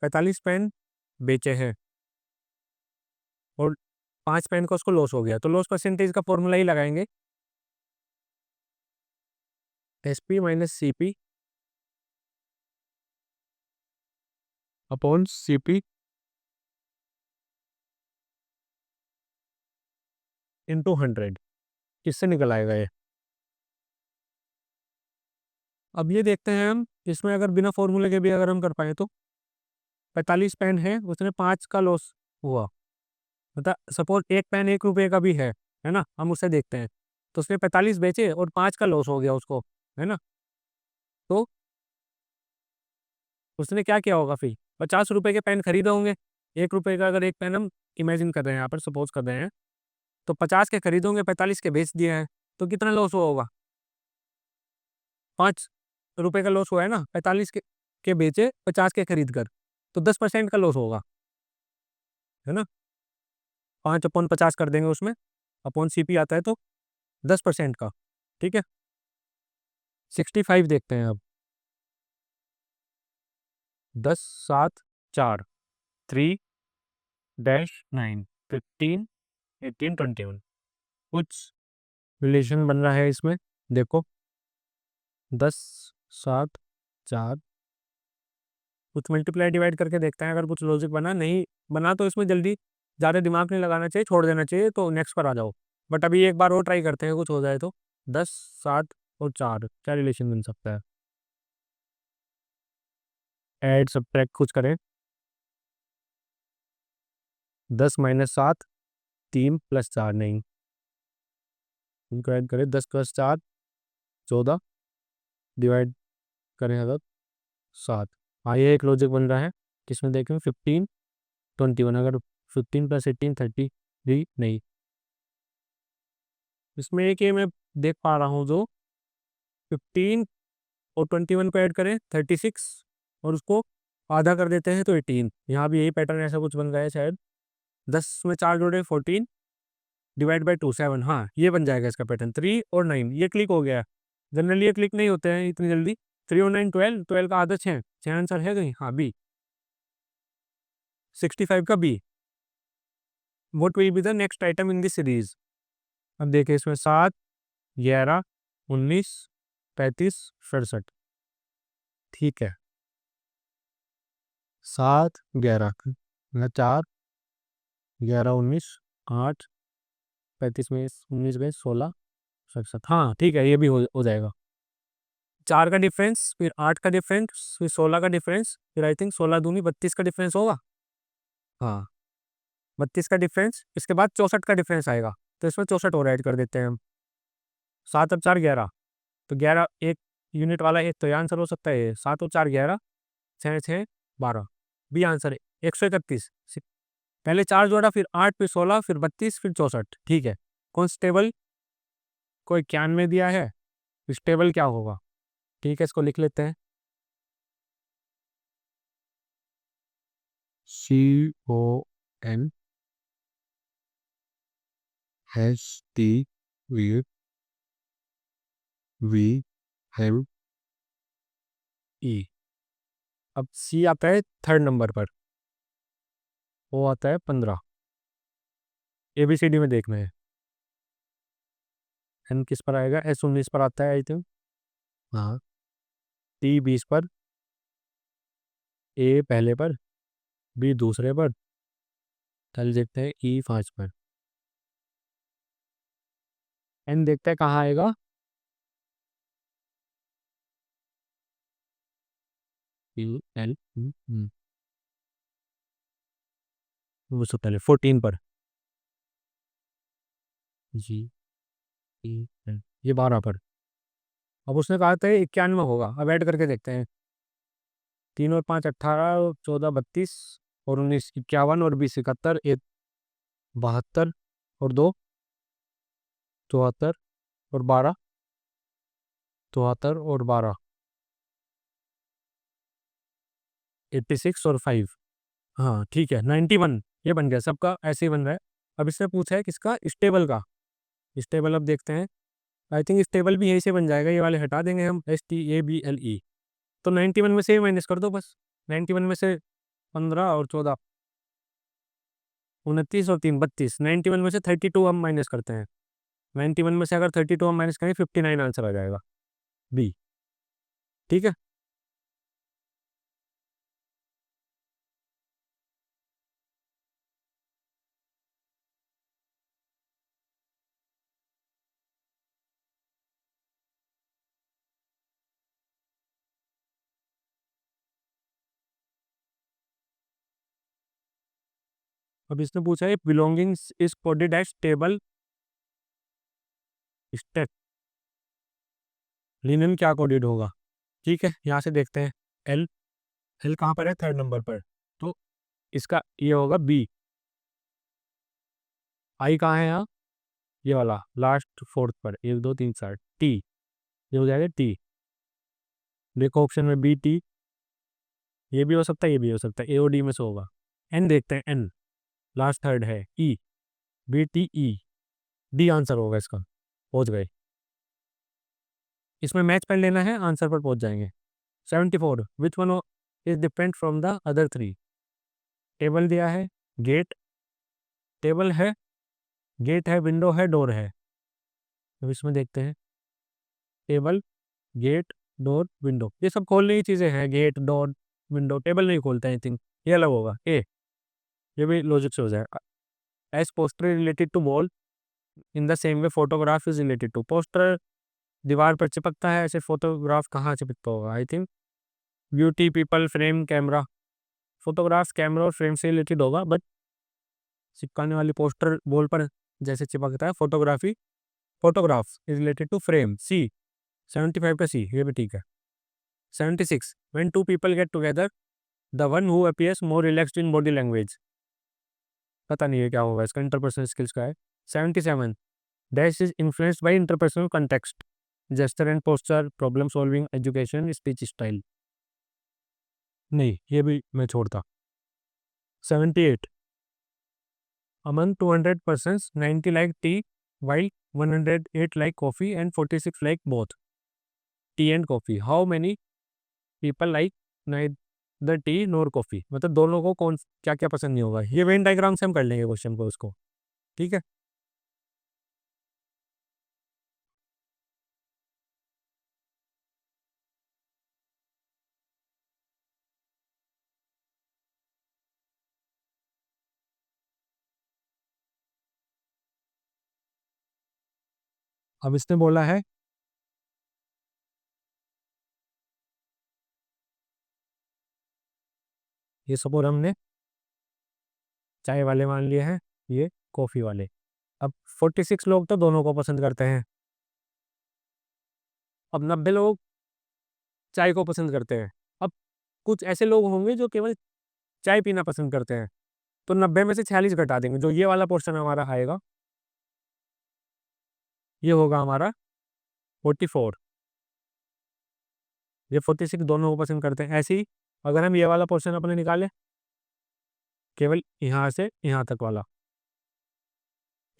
45 पेन बेचे हैं और 5 पेन का उसको लॉस हो गया, तो लॉस परसेंटेज का फॉर्मूला ही लगाएंगे, SP - CP upon CP into 100, किससे निकल आएगा ये? अब ये देखते हैं हम, इसमें अगर बिना फॉर्मूले के भी अगर हम कर पाए तो, 45 पेन है, उसने 5 का लॉस हुआ, मतलब सपोज एक पेन 1 रुपये का भी है ना, हम उससे देखते हैं, तो उसने 45 बेचे और 5 का लॉस हो गया उसको, है ना? तो उसने क्या किया होगा फिर, 50 रुपये के पेन खरीदे होंगे, 1 रुपये का अगर एक पेन हम इमेजिन कर रहे हैं यहाँ पर, सपोज कर रहे हैं, तो 50 के खरीदे होंगे, 45 के बेच दिए हैं, तो कितना लॉस हुआ होगा? 5 रुपये का लॉस हुआ है ना, 45 के बेचे, 50 के खरीद कर, तो 10% का लॉस होगा, है ना? 5/50 कर देंगे उसमें, अपॉन CP आता है तो 10% का, ठीक है। 65 देखते हैं अब, 10 7 4 3-9 15 18 21, कुछ रिलेशन बन रहा है इसमें, देखो 10 7 4, कुछ मल्टीप्लाई डिवाइड करके देखते हैं, अगर कुछ लॉजिक बना, नहीं बना तो इसमें जल्दी ज़्यादा दिमाग नहीं लगाना चाहिए, छोड़ देना चाहिए, तो नेक्स्ट पर आ जाओ, बट अभी एक बार और ट्राई करते हैं, कुछ हो जाए तो। 10 7 और 4 क्या रिलेशन बन सकता है? ऐड सब्ट्रैक्ट कुछ करें, 10 - 7, 3 + 4 नहीं, इनको ऐड करें 10 + 4 14, डिवाइड करें अगर 7। हाँ, ये एक लॉजिक बन रहा है। किसमें देखें 15 21, अगर 15 + 18 33 नहीं, इसमें एक ये मैं देख पा रहा हूँ जो 15 और 21 को ऐड करें 36 और उसको आधा कर देते हैं तो 18। यहाँ भी यही पैटर्न ऐसा कुछ बन रहा है शायद। 10 में 4 जोड़े 14, डिवाइड बाई 2 7। हाँ, ये बन जाएगा इसका पैटर्न। 3 और 9 ये क्लिक हो गया। जनरली ये क्लिक नहीं होते हैं इतनी जल्दी। 3 और 9 12, 12 का आधा 6, 6 आंसर है कहीं। हाँ, बी 65 का B. What will be the next item in this series. अब देखिए इसमें 7 11 19 35 67। ठीक है, 7 11 4 11 19 8 35 में 19 गए 16 67। हाँ ठीक है, ये भी हो जाएगा। 4 का डिफरेंस, फिर 8 का डिफरेंस, फिर 16 का डिफरेंस, फिर आई थिंक 16 दूनी 32 का डिफरेंस होगा। हाँ, 32 का डिफरेंस, इसके बाद 64 का डिफरेंस आएगा, तो इसमें 64 और ऐड कर देते हैं हम। 7 और 4 11, तो 11 एक यूनिट वाला है, तो ये आंसर हो सकता है। 7 और 4 11, 6 6 12, बी आंसर है 131। पहले 4 जोड़ा, फिर 8, फिर 16, फिर 32, फिर 64। ठीक है, कॉन्स्टेबल को 91 दिया है, स्टेबल क्या होगा। ठीक है, इसको लिख लेते हैं। CON STVE। अब सी आता है थर्ड नंबर पर, वो आता है 15। ABCD में देखना है। एन किस पर आएगा, S 19 पर आता है आई थिंक। हाँ, T 20 पर, A पहले पर, B दूसरे पर, चल देखते हैं E 5 पर। N देखते हैं कहाँ आएगा। L वो सब पहले 14 पर, GEN ये 12 पर। अब उसने कहा था 91 होगा, अब ऐड करके देखते हैं। 3 और 5 18, 14 32 और 19 51 और 20 71, 1 72 और 2 74 और 12 74 और 12 86 और 5। हाँ ठीक है, 91 ये बन गया। सबका ऐसे ही बन रहा है। अब इससे पूछा है किसका, स्टेबल का। स्टेबल अब देखते हैं। आई थिंक स्टेबल भी यही से बन जाएगा, ये वाले हटा देंगे हम, STABLE। तो 91 में से माइनस कर दो बस। 91 में से 15 और 14 29 और 3 32। 91 में से 32 हम माइनस करते हैं। 91 में से अगर 32 हम माइनस करें 59 आंसर आ जाएगा, बी। ठीक है, अब इसने पूछा है belongings is coded as table state, linen क्या कोडेड होगा। ठीक है, यहाँ से देखते हैं। एल एल कहाँ पर है, थर्ड नंबर पर, तो इसका ये होगा बी। आई कहाँ है यहाँ, ये वाला लास्ट फोर्थ पर, 1 2 3 4, टी, ये हो जाएगा टी। देखो ऑप्शन में बी टी, ये भी हो सकता है, ये भी हो सकता है, ए और डी में से होगा। एन देखते हैं, एन लास्ट थर्ड है, ई, BTE, डी आंसर होगा इसका। पहुंच गए, इसमें मैच कर लेना है, आंसर पर पहुंच जाएंगे। 74, which one is different from the other 3। Table दिया है, गेट, टेबल है, गेट है, विंडो है, डोर है। अब इसमें देखते हैं, टेबल, गेट, डोर, विंडो, ये सब खोलने की चीज़ें हैं। गेट, डोर, विंडो, टेबल नहीं खोलते हैं आई थिंक, ये अलग होगा ए। ये भी लॉजिक से हो जाएगा। As poster related to wall, in the same way photograph is related to. Poster दीवार पर चिपकता है, ऐसे फोटोग्राफ कहाँ चिपकता होगा। I think beauty, people, frame, camera. Photograph camera और फ्रेम से रिलेटेड होगा, बट चिपकाने वाली पोस्टर वॉल पर जैसे चिपकता है। Photography, photograph is related to frame. C 75 का सी, ये भी ठीक है। 76 when two people get together the one who appears more relaxed in body language. पता नहीं है क्या होगा इसका, इंटरपर्सनल स्किल्स का है। 77 dash is influenced by interpersonal context, gesture and posture, problem solving, education, speech style. नहीं, ये भी मैं छोड़ता। 78 among 200 persons 90 like tea while 108 like coffee and 46 like both tea and coffee. How many people like neither tea nor coffee? मतलब दोनों को कौन क्या क्या पसंद नहीं होगा। ये वेन डायग्राम से हम कर लेंगे क्वेश्चन को उसको, ठीक है। अब इसने बोला है ये सपोज हमने चाय वाले मान लिए हैं, ये कॉफी वाले। अब 46 लोग तो दोनों को पसंद करते हैं। अब 90 लोग चाय को पसंद करते हैं। अब कुछ ऐसे लोग होंगे जो केवल चाय पीना पसंद करते हैं, तो 90 में से 46 घटा देंगे। जो ये वाला पोर्शन हमारा आएगा ये होगा हमारा 44। ये 46 दोनों को पसंद करते हैं। ऐसे ही अगर हम ये वाला पोर्शन अपने निकालें, केवल यहाँ से यहाँ तक वाला,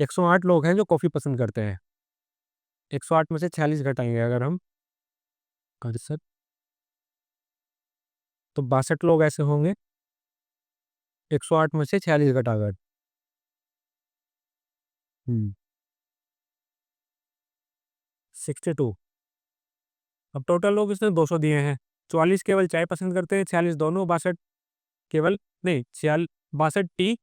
108 लोग हैं जो कॉफ़ी पसंद करते हैं। 108 में से 46 घटाएंगे अगर हम कर सर, तो 62 लोग ऐसे होंगे 108 में से 46 घटाकर। 62। अब टोटल लोग इसने 200 दिए हैं। 44 केवल चाय पसंद करते हैं, 46 दोनों, 62 केवल नहीं 62 टी,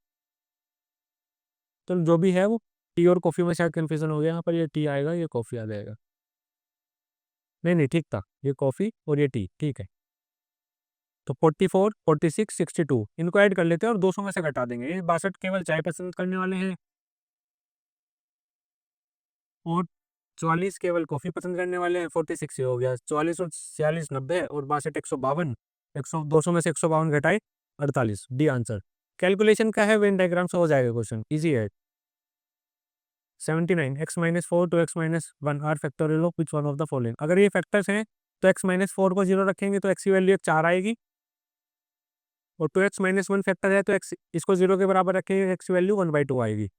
तो जो भी है वो टी और कॉफ़ी में शायद कन्फ्यूजन हो गया यहाँ पर, ये टी आएगा ये कॉफ़ी आ जाएगा। नहीं नहीं ठीक था, ये कॉफ़ी और ये टी, ठीक है। तो 44, 46, 62 इनको ऐड कर लेते हैं और 200 में से घटा देंगे। ये 62 केवल चाय पसंद करने वाले हैं और 44 केवल कॉफ़ी पसंद करने वाले हैं। 46 ये हो गया। 44 और 46 90 और 62 152, 100 200 में से 152 घटाए 48। D answer. कैलकुलेशन का है, वेन डायग्राम से हो जाएगा क्वेश्चन, इजी है। 79 x minus 4 two x minus 1 are factorial of which one of the following. अगर ये फैक्टर्स हैं तो x माइनस 4 को 0 रखेंगे तो x की वैल्यू 4 आएगी, और 2x माइनस 1 फैक्टर है तो x इसको 0 के बराबर रखेंगे, x की वैल्यू 1/2 आएगी,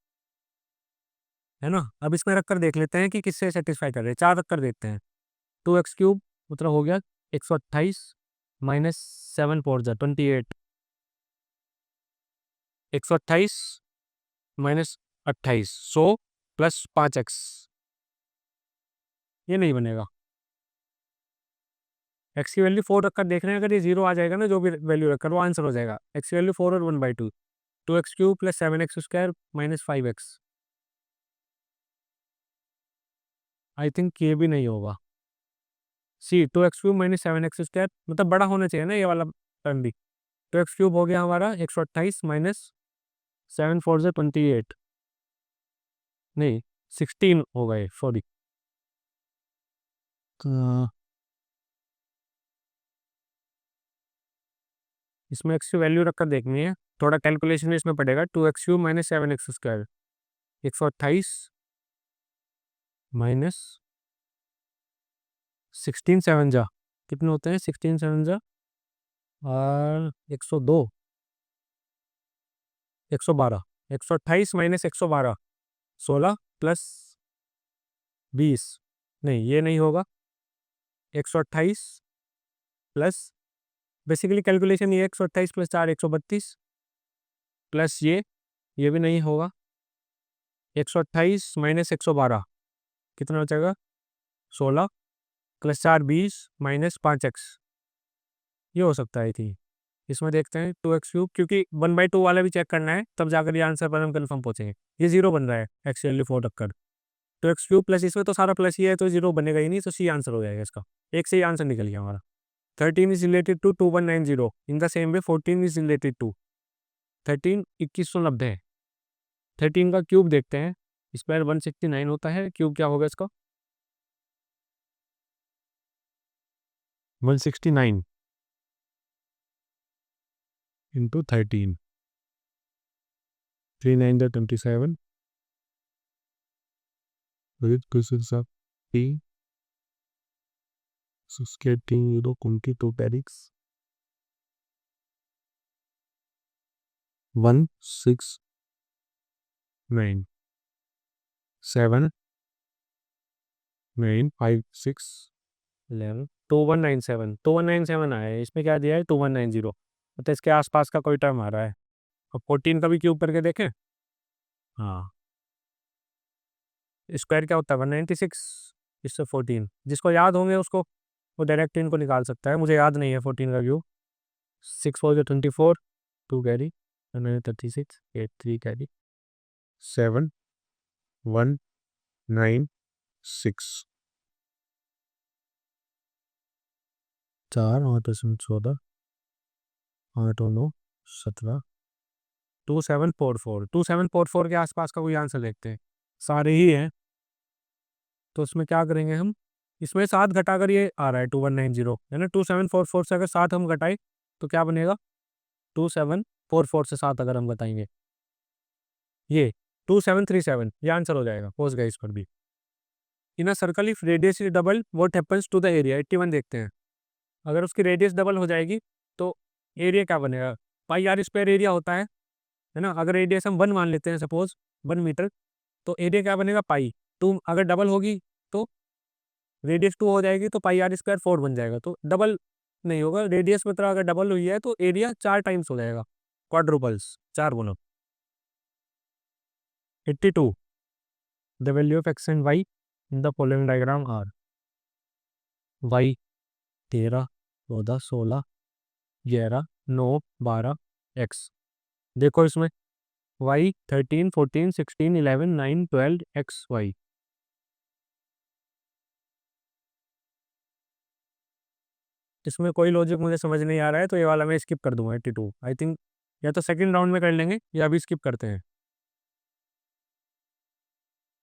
है ना। अब इसमें रखकर देख लेते हैं कि किससे सेटिस्फाई कर रहे हैं। 4 रखकर देखते हैं। 2x³ मतलब हो गया 128 माइनस 7 4 28, 128 माइनस 28 100 प्लस 5x, ये नहीं बनेगा। x की वैल्यू 4 रखकर देख रहे हैं, अगर ये 0 आ जाएगा ना जो भी वैल्यू रखकर, वो आंसर हो जाएगा। x की वैल्यू 4 और 1/2, 2x³ plus 7x² minus 5x। I think ये भी नहीं होगा। सी 2x³ माइनस 7x² मतलब बड़ा होना चाहिए ना ये वाला टर्म भी। 2x³ हो गया हमारा 128 माइनस 7 4 28, नहीं 16 हो गए, सॉरी। इसमें x की वैल्यू रखकर देखनी है, थोड़ा कैलकुलेशन भी इसमें पड़ेगा। 2x³ माइनस 7x², 128 माइनस 16 7 जा कितने होते हैं, 16 7 जा और 102, 112, 128 माइनस 112 16 प्लस 20, नहीं ये नहीं होगा। 128 प्लस, बेसिकली कैलकुलेशन ये 128 प्लस 4 132 प्लस ये भी नहीं होगा। 128 माइनस 112 कितना बचेगा, 16 प्लस 4 20 माइनस 5x, ये हो सकता है थी। इसमें देखते हैं 2x³, क्योंकि 1/2 वाला भी चेक करना है, तब जाकर ये आंसर पर हम कन्फर्म पहुंचेंगे। ये 0 बन रहा है, x की वैल्यू 4 रखकर। 2x³ प्लस इसमें तो सारा प्लस ही है तो 0 बनेगा ही नहीं, तो सी आंसर हो जाएगा इसका। एक से ही आंसर निकल गया हमारा। 13 is related to 2190 in the same way 14 is related to 13 2190 है। 13 का क्यूब देखते हैं, स्क्वायर 169 होता है, क्यूब क्या होगा इसका 169 into 13, 3 9 27 with questions of t skating euro 22 Paris 169 7 9 5 6 11 2197 आया है, इसमें क्या दिया है 2190, मतलब इसके आसपास का कोई टर्म आ रहा है। अब 14 का भी क्यूब करके देखें। हाँ, स्क्वायर क्या होता है 196, इससे 14, जिसको याद होंगे उसको वो डायरेक्ट इनको निकाल सकता है, मुझे याद नहीं है 14 का क्यूब। 6 4 24, 2 कैरी 136, 8 3 कैरी 7 1 9 6 4 8 14 8 और 9 17 2744 के आसपास का कोई आंसर देखते हैं, सारे ही हैं। तो उसमें क्या करेंगे हम, इसमें 7 घटाकर ये आ रहा है 2190 है ना, 2744 से अगर 7 हम घटाए तो क्या बनेगा 2744 से 7 अगर हम घटाएंगे ये 2737, ये आंसर हो जाएगा, पहुंच गए इस पर भी। In a circle if radius is double what happens to the area, 81 देखते हैं। अगर उसकी रेडियस डबल हो जाएगी तो एरिया क्या बनेगा, पाई आर स्क्वायर एरिया होता है ना। अगर रेडियस हम 1 मान लेते हैं सपोज 1 मीटर, तो एरिया क्या बनेगा पाई 2, अगर डबल होगी तो रेडियस 2 हो जाएगी तो पाई आर स्क्वायर 4 बन जाएगा, तो डबल नहीं होगा, रेडियस में तरह अगर डबल हुई है तो एरिया 4 टाइम्स हो जाएगा, क्वाड्रुपल्स 4 गुना। 82 the value of x and y in the following diagram are, y 13 14 16 11 9 12 x. देखो इसमें वाई 13 14 16 11 9 12 एक्स वाई। इसमें कोई लॉजिक मुझे समझ नहीं आ रहा है, तो ये वाला मैं स्किप कर दूंगा 82, आई थिंक या तो सेकंड राउंड में कर लेंगे या अभी स्किप करते हैं।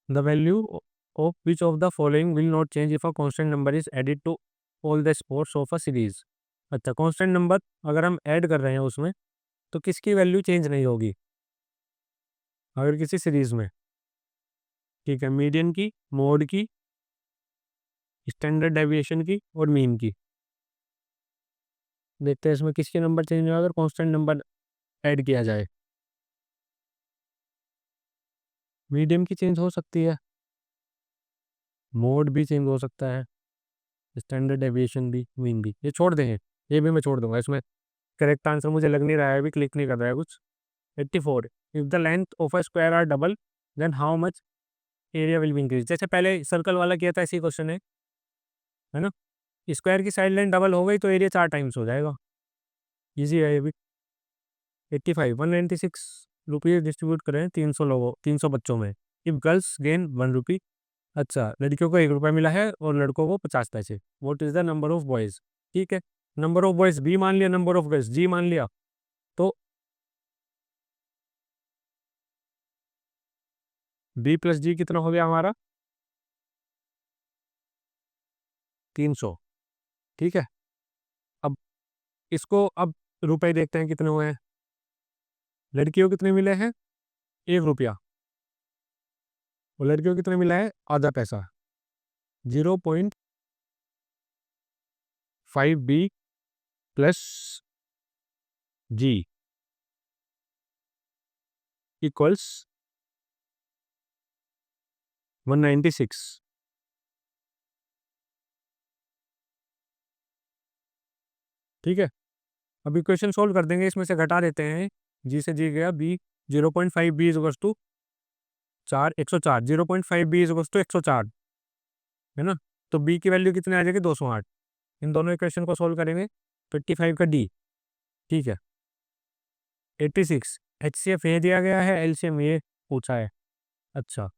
The value of which of the following will not change if a constant number is added to all the sports of a series. अच्छा, कांस्टेंट नंबर अगर हम ऐड कर रहे हैं उसमें तो किसकी वैल्यू चेंज नहीं होगी, अगर किसी सीरीज में, ठीक है, मीडियन की, मोड की, स्टैंडर्ड डेविएशन की और मीन की। देखते हैं इसमें किसके नंबर चेंज होगा अगर कांस्टेंट नंबर ऐड किया जाए। मीडियम की चेंज हो सकती है, मोड भी चेंज हो सकता है, स्टैंडर्ड डेविएशन भी, मीन भी, ये छोड़ देंगे, ये भी मैं छोड़ दूंगा। इसमें करेक्ट आंसर मुझे लग नहीं रहा है, अभी क्लिक नहीं कर रहा है कुछ। 84 if the length of a square are double then how much area will be increase. जैसे पहले सर्कल वाला किया था ऐसी क्वेश्चन है ना, स्क्वायर की साइड लाइन डबल हो गई तो एरिया 4 टाइम्स हो जाएगा, ईजी है ये भी। 85 196 रुपीज़ डिस्ट्रीब्यूट करें 300 लोगों 300 बच्चों में, इफ गर्ल्स गेन 1 रुपी। अच्छा, लड़कियों को 1 रुपया मिला है और लड़कों को 50 पैसे। What is the number of boys, ठीक है, नंबर ऑफ बॉयज़ बी मान लिया, नंबर ऑफ गर्ल्स जी मान लिया, तो बी प्लस जी कितना हो गया हमारा 300, ठीक है। अब इसको अब रुपए देखते हैं कितने हुए हैं, लड़कियों को कितने मिले हैं 1 रुपया, और लड़कियों को कितने मिला है आधा पैसा, 0.5 बी प्लस जी इक्वल्स 196, ठीक है। अब इक्वेशन सोल्व कर देंगे, इसमें से घटा देते हैं, जी से जी गया B, 0.5 B is to 4 104, 0.5 B is to 104 है ना, तो बी की वैल्यू कितनी आ जाएगी 208। इन दोनों इक्वेशन को सोल्व करेंगे तो 85 का डी, ठीक है। 86 एच सी एफ ये दिया गया है, एलसीएम ये पूछा है। अच्छा,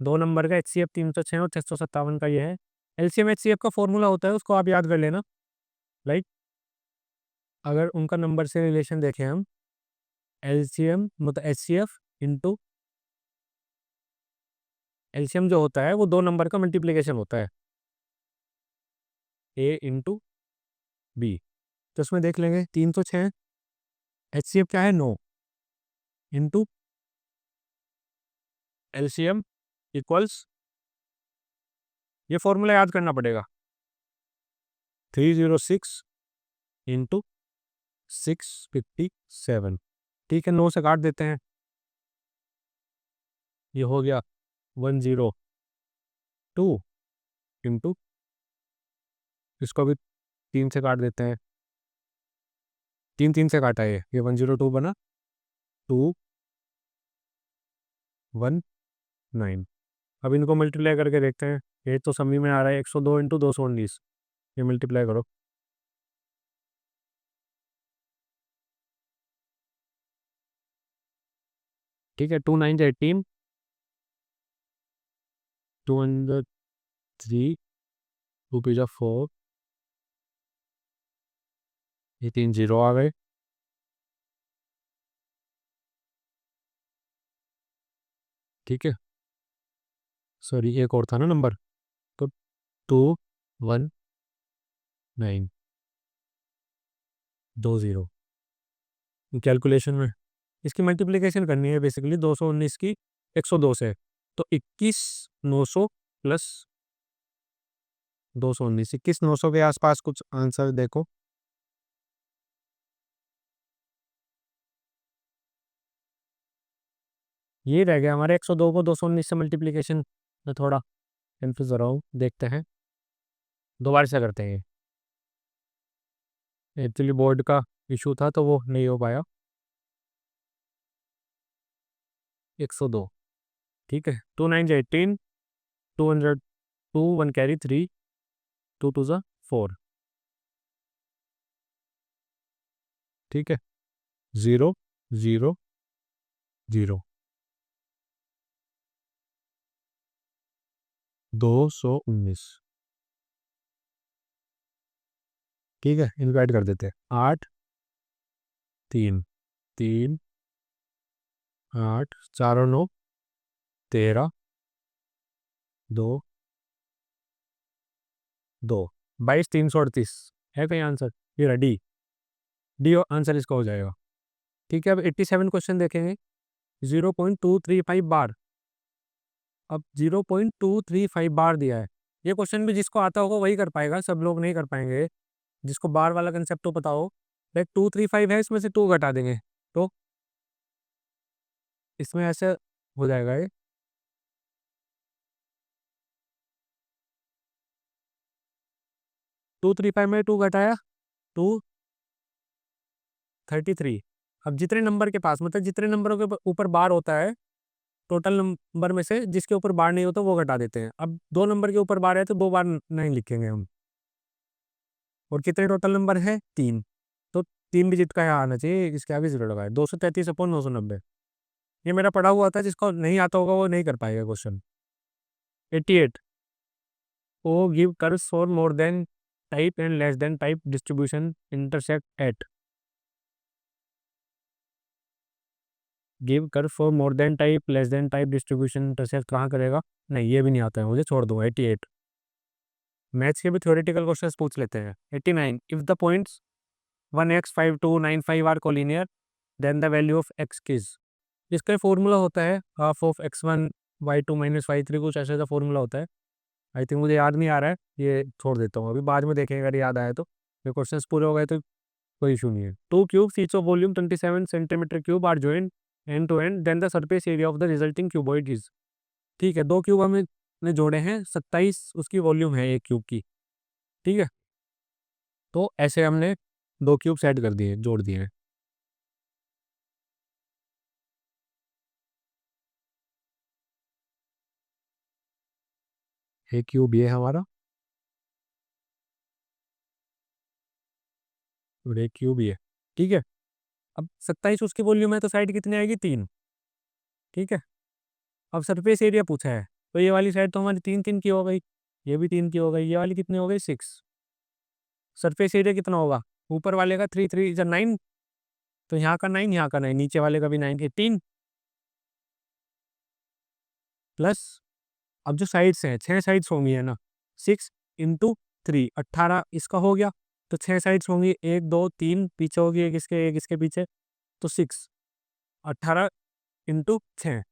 2 नंबर का एच सी एफ 306 और 657 का ये है। एलसीएम एच सी एफ का फॉर्मूला होता है, उसको आप याद कर लेना। लाइक अगर उनका नंबर से रिलेशन देखें हम, एलसीएम मतलब H C F into LCM जो होता है वो दो नंबर का मल्टीप्लीकेशन होता है, ए इंटू बी। तो उसमें देख लेंगे 3 तो 6, एचसीएफ क्या है 9 इंटू एलसीएम इक्वल्स, ये फॉर्मूला याद करना पड़ेगा, 306 इंटू 657। ठीक है, 9 से काट देते हैं, ये हो गया 102 इंटू, इसको भी 3 से काट देते हैं, 3 3 से काटा है, ये 102 बना 219। अब इनको मल्टीप्लाई करके देखते हैं, ये तो समी में आ रहा है 102 इंटू 219, ये मल्टीप्लाई करो, ठीक है, 2 9 18, 203, 2 पीजा 4, ये 3 जीरो आ गए, ठीक है, सॉरी एक और था ना नंबर, तो 219 20 कैलकुलेशन में इसकी मल्टीप्लिकेशन करनी है बेसिकली 219 की 102 से, तो 21 900 प्लस 219, 21 900 के आसपास कुछ आंसर देखो, ये रह गया हमारे 102 को 219 से मल्टीप्लिकेशन में, थोड़ा कंफ्यूज हो रहा हूँ, देखते हैं दोबारा से करते हैं, एक्चुअली बोर्ड का इशू था तो वो नहीं हो पाया, 102, ठीक है, 2 9 18, 200, 2 1 कैरी 3, 2 2 4, ठीक है, 0 0 0, 219, ठीक है, इनको ऐड कर देते हैं, 8 3 3 8 4 और 9 13 2 2 22 338 है कहीं आंसर, ये रहा डी, डी आंसर इसका हो जाएगा, ठीक है। अब 87 क्वेश्चन देखेंगे, 0.235 बार, अब 0.235 बार दिया है, ये क्वेश्चन भी जिसको आता होगा वही कर पाएगा, सब लोग नहीं कर पाएंगे, जिसको बार वाला कंसेप्ट तो पता हो, लाइक 235 है, इसमें से 2 घटा देंगे तो इसमें ऐसे हो जाएगा, ये 235 में 2 घटाया 233। अब जितने नंबर के पास, मतलब जितने नंबरों के ऊपर बार होता है, टोटल नंबर में से जिसके ऊपर बार नहीं होता वो घटा देते हैं, अब 2 नंबर के ऊपर बार है तो 2 बार नहीं लिखेंगे हम, और कितने टोटल नंबर है 3, तो 3 डिजिट का यहाँ आना चाहिए, इसके आगे 0 लगाए, 233/990, ये मेरा पढ़ा हुआ था, जिसको नहीं आता होगा वो नहीं कर पाएगा question. 88, ogive curves for more than type and less than type distribution intersect at, give curve for more than type less than type distribution intersect कहाँ करेगा, नहीं ये भी नहीं आता है मुझे, छोड़ दूंगा। 88, मैथ्स के भी थ्योरेटिकल क्वेश्चंस पूछ लेते हैं। 89, if the points 1x 5 2 9 5 are collinear then the value of x किज, इसका फॉर्मूला होता है half of x1 y2 minus y3, कुछ ऐसा फॉर्मूला होता है, आई थिंक मुझे याद नहीं आ रहा है, ये छोड़ देता हूँ, अभी बाद में देखेंगे अगर याद आया तो, ये क्वेश्चन पूरे हो गए तो कोई इशू नहीं है। 2 cubes each of volume 27 centimetre cube are joint end to end then the surface area of the resulting cuboid is, ठीक है, 2 क्यूब हमें ने जोड़े हैं, 27 उसकी वॉल्यूम है एक क्यूब की, ठीक है, तो ऐसे हमने 2 क्यूब्स ऐड कर दिए, जोड़ दिए हैं। एक क्यूब ये हमारा और एक क्यूब ये, ठीक है, अब 27 उसकी वॉल्यूम है तो साइड कितनी आएगी 3, ठीक है, अब सरफेस एरिया पूछा है तो ये वाली साइड तो हमारी 3 3 की हो गई, ये भी 3 की हो गई, ये वाली कितनी हो गई 6, सरफेस एरिया कितना होगा, ऊपर वाले का 3 3 इज 9, तो यहाँ का 9 यहाँ का 9, नीचे वाले का भी 9, 18 प्लस अब जो साइड्स हैं, 6 साइड्स होंगी है ना, 6 इंटू 3 18 इसका हो गया। तो 6 साइड्स होंगी, 1 2 3 पीछे होगी, एक इसके पीछे, तो 6 18 इंटू 6,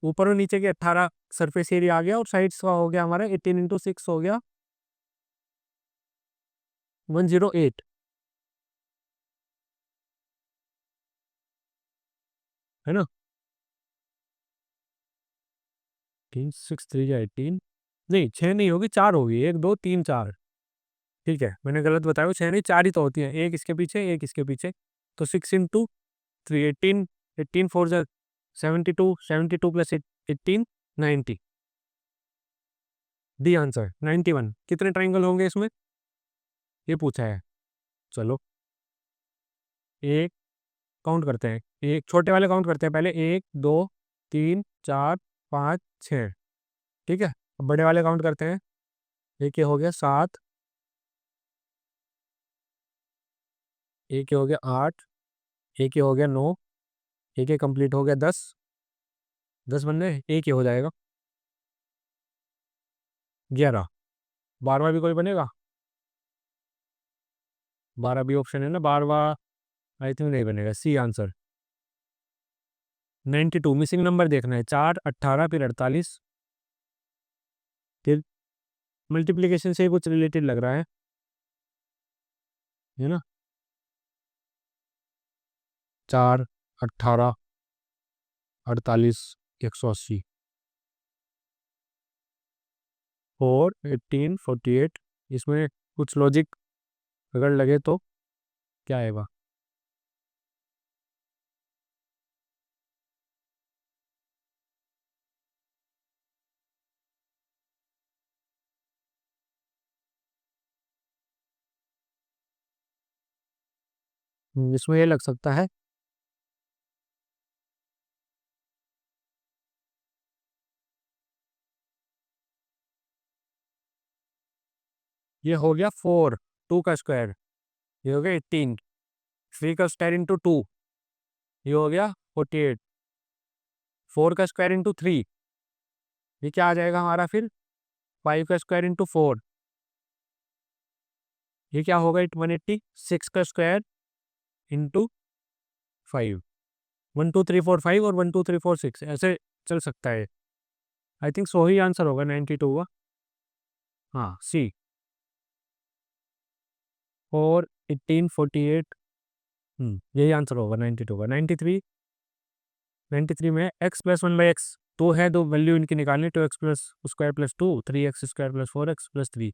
ऊपर और नीचे के 18 सरफेस एरिया आ गया, और साइड्स का हो गया हमारा 18 इंटू 6 हो गया 108, है ना। 6 3 18, नहीं 6 नहीं होगी, 4 होगी, 1 2 3 4, ठीक है मैंने गलत बताया, 6 नहीं 4 ही तो होती है, एक इसके पीछे एक इसके पीछे। तो 6 इंटू 3 18, 18 4 जा 72, 72 प्लस 18 90, डी आंसर 91। कितने ट्राइंगल होंगे इसमें, ये पूछा है। चलो एक काउंट करते हैं, एक छोटे वाले काउंट करते हैं पहले, 1 2 3 4 5 6, ठीक है। अब बड़े वाले काउंट करते हैं, एक ये हो गया 7, एक ये हो गया 8, एक ये हो गया 9, एक ये कंप्लीट हो गया 10, 10 बन गए, एक ये हो जाएगा 11, 12वां भी कोई बनेगा, 12 भी ऑप्शन है ना, 12वां आई थिंक नहीं बनेगा, सी आंसर 92। मिसिंग नंबर देखना है, 4 18 फिर 48, फिर मल्टीप्लीकेशन से कुछ रिलेटेड लग रहा है ना। 4 18 48 180, 4 18 48, इसमें कुछ लॉजिक अगर लगे तो क्या आएगा। इसमें ये लग सकता है, ये हो गया 4 2 का स्क्वायर, ये हो गया 18, 3 का स्क्वायर इंटू 2, ये हो गया 48, 4 का स्क्वायर इंटू 3, ये क्या आ जाएगा हमारा फिर, 5 का स्क्वायर इंटू 4, ये क्या होगा 180, 6 का स्क्वायर इंटू 5, 1 2 3 4 5 और 1 2 3 4 6 ऐसे चल सकता है। I think so he answer होगा 92 का, हाँ सी, 4 18 48, यही आंसर होगा 92 का। 93, 93 में एक्स प्लस 1/x, तो है दो वैल्यू इनकी निकालनी, 2x plus square plus 2, 3x square plus 4x plus 3,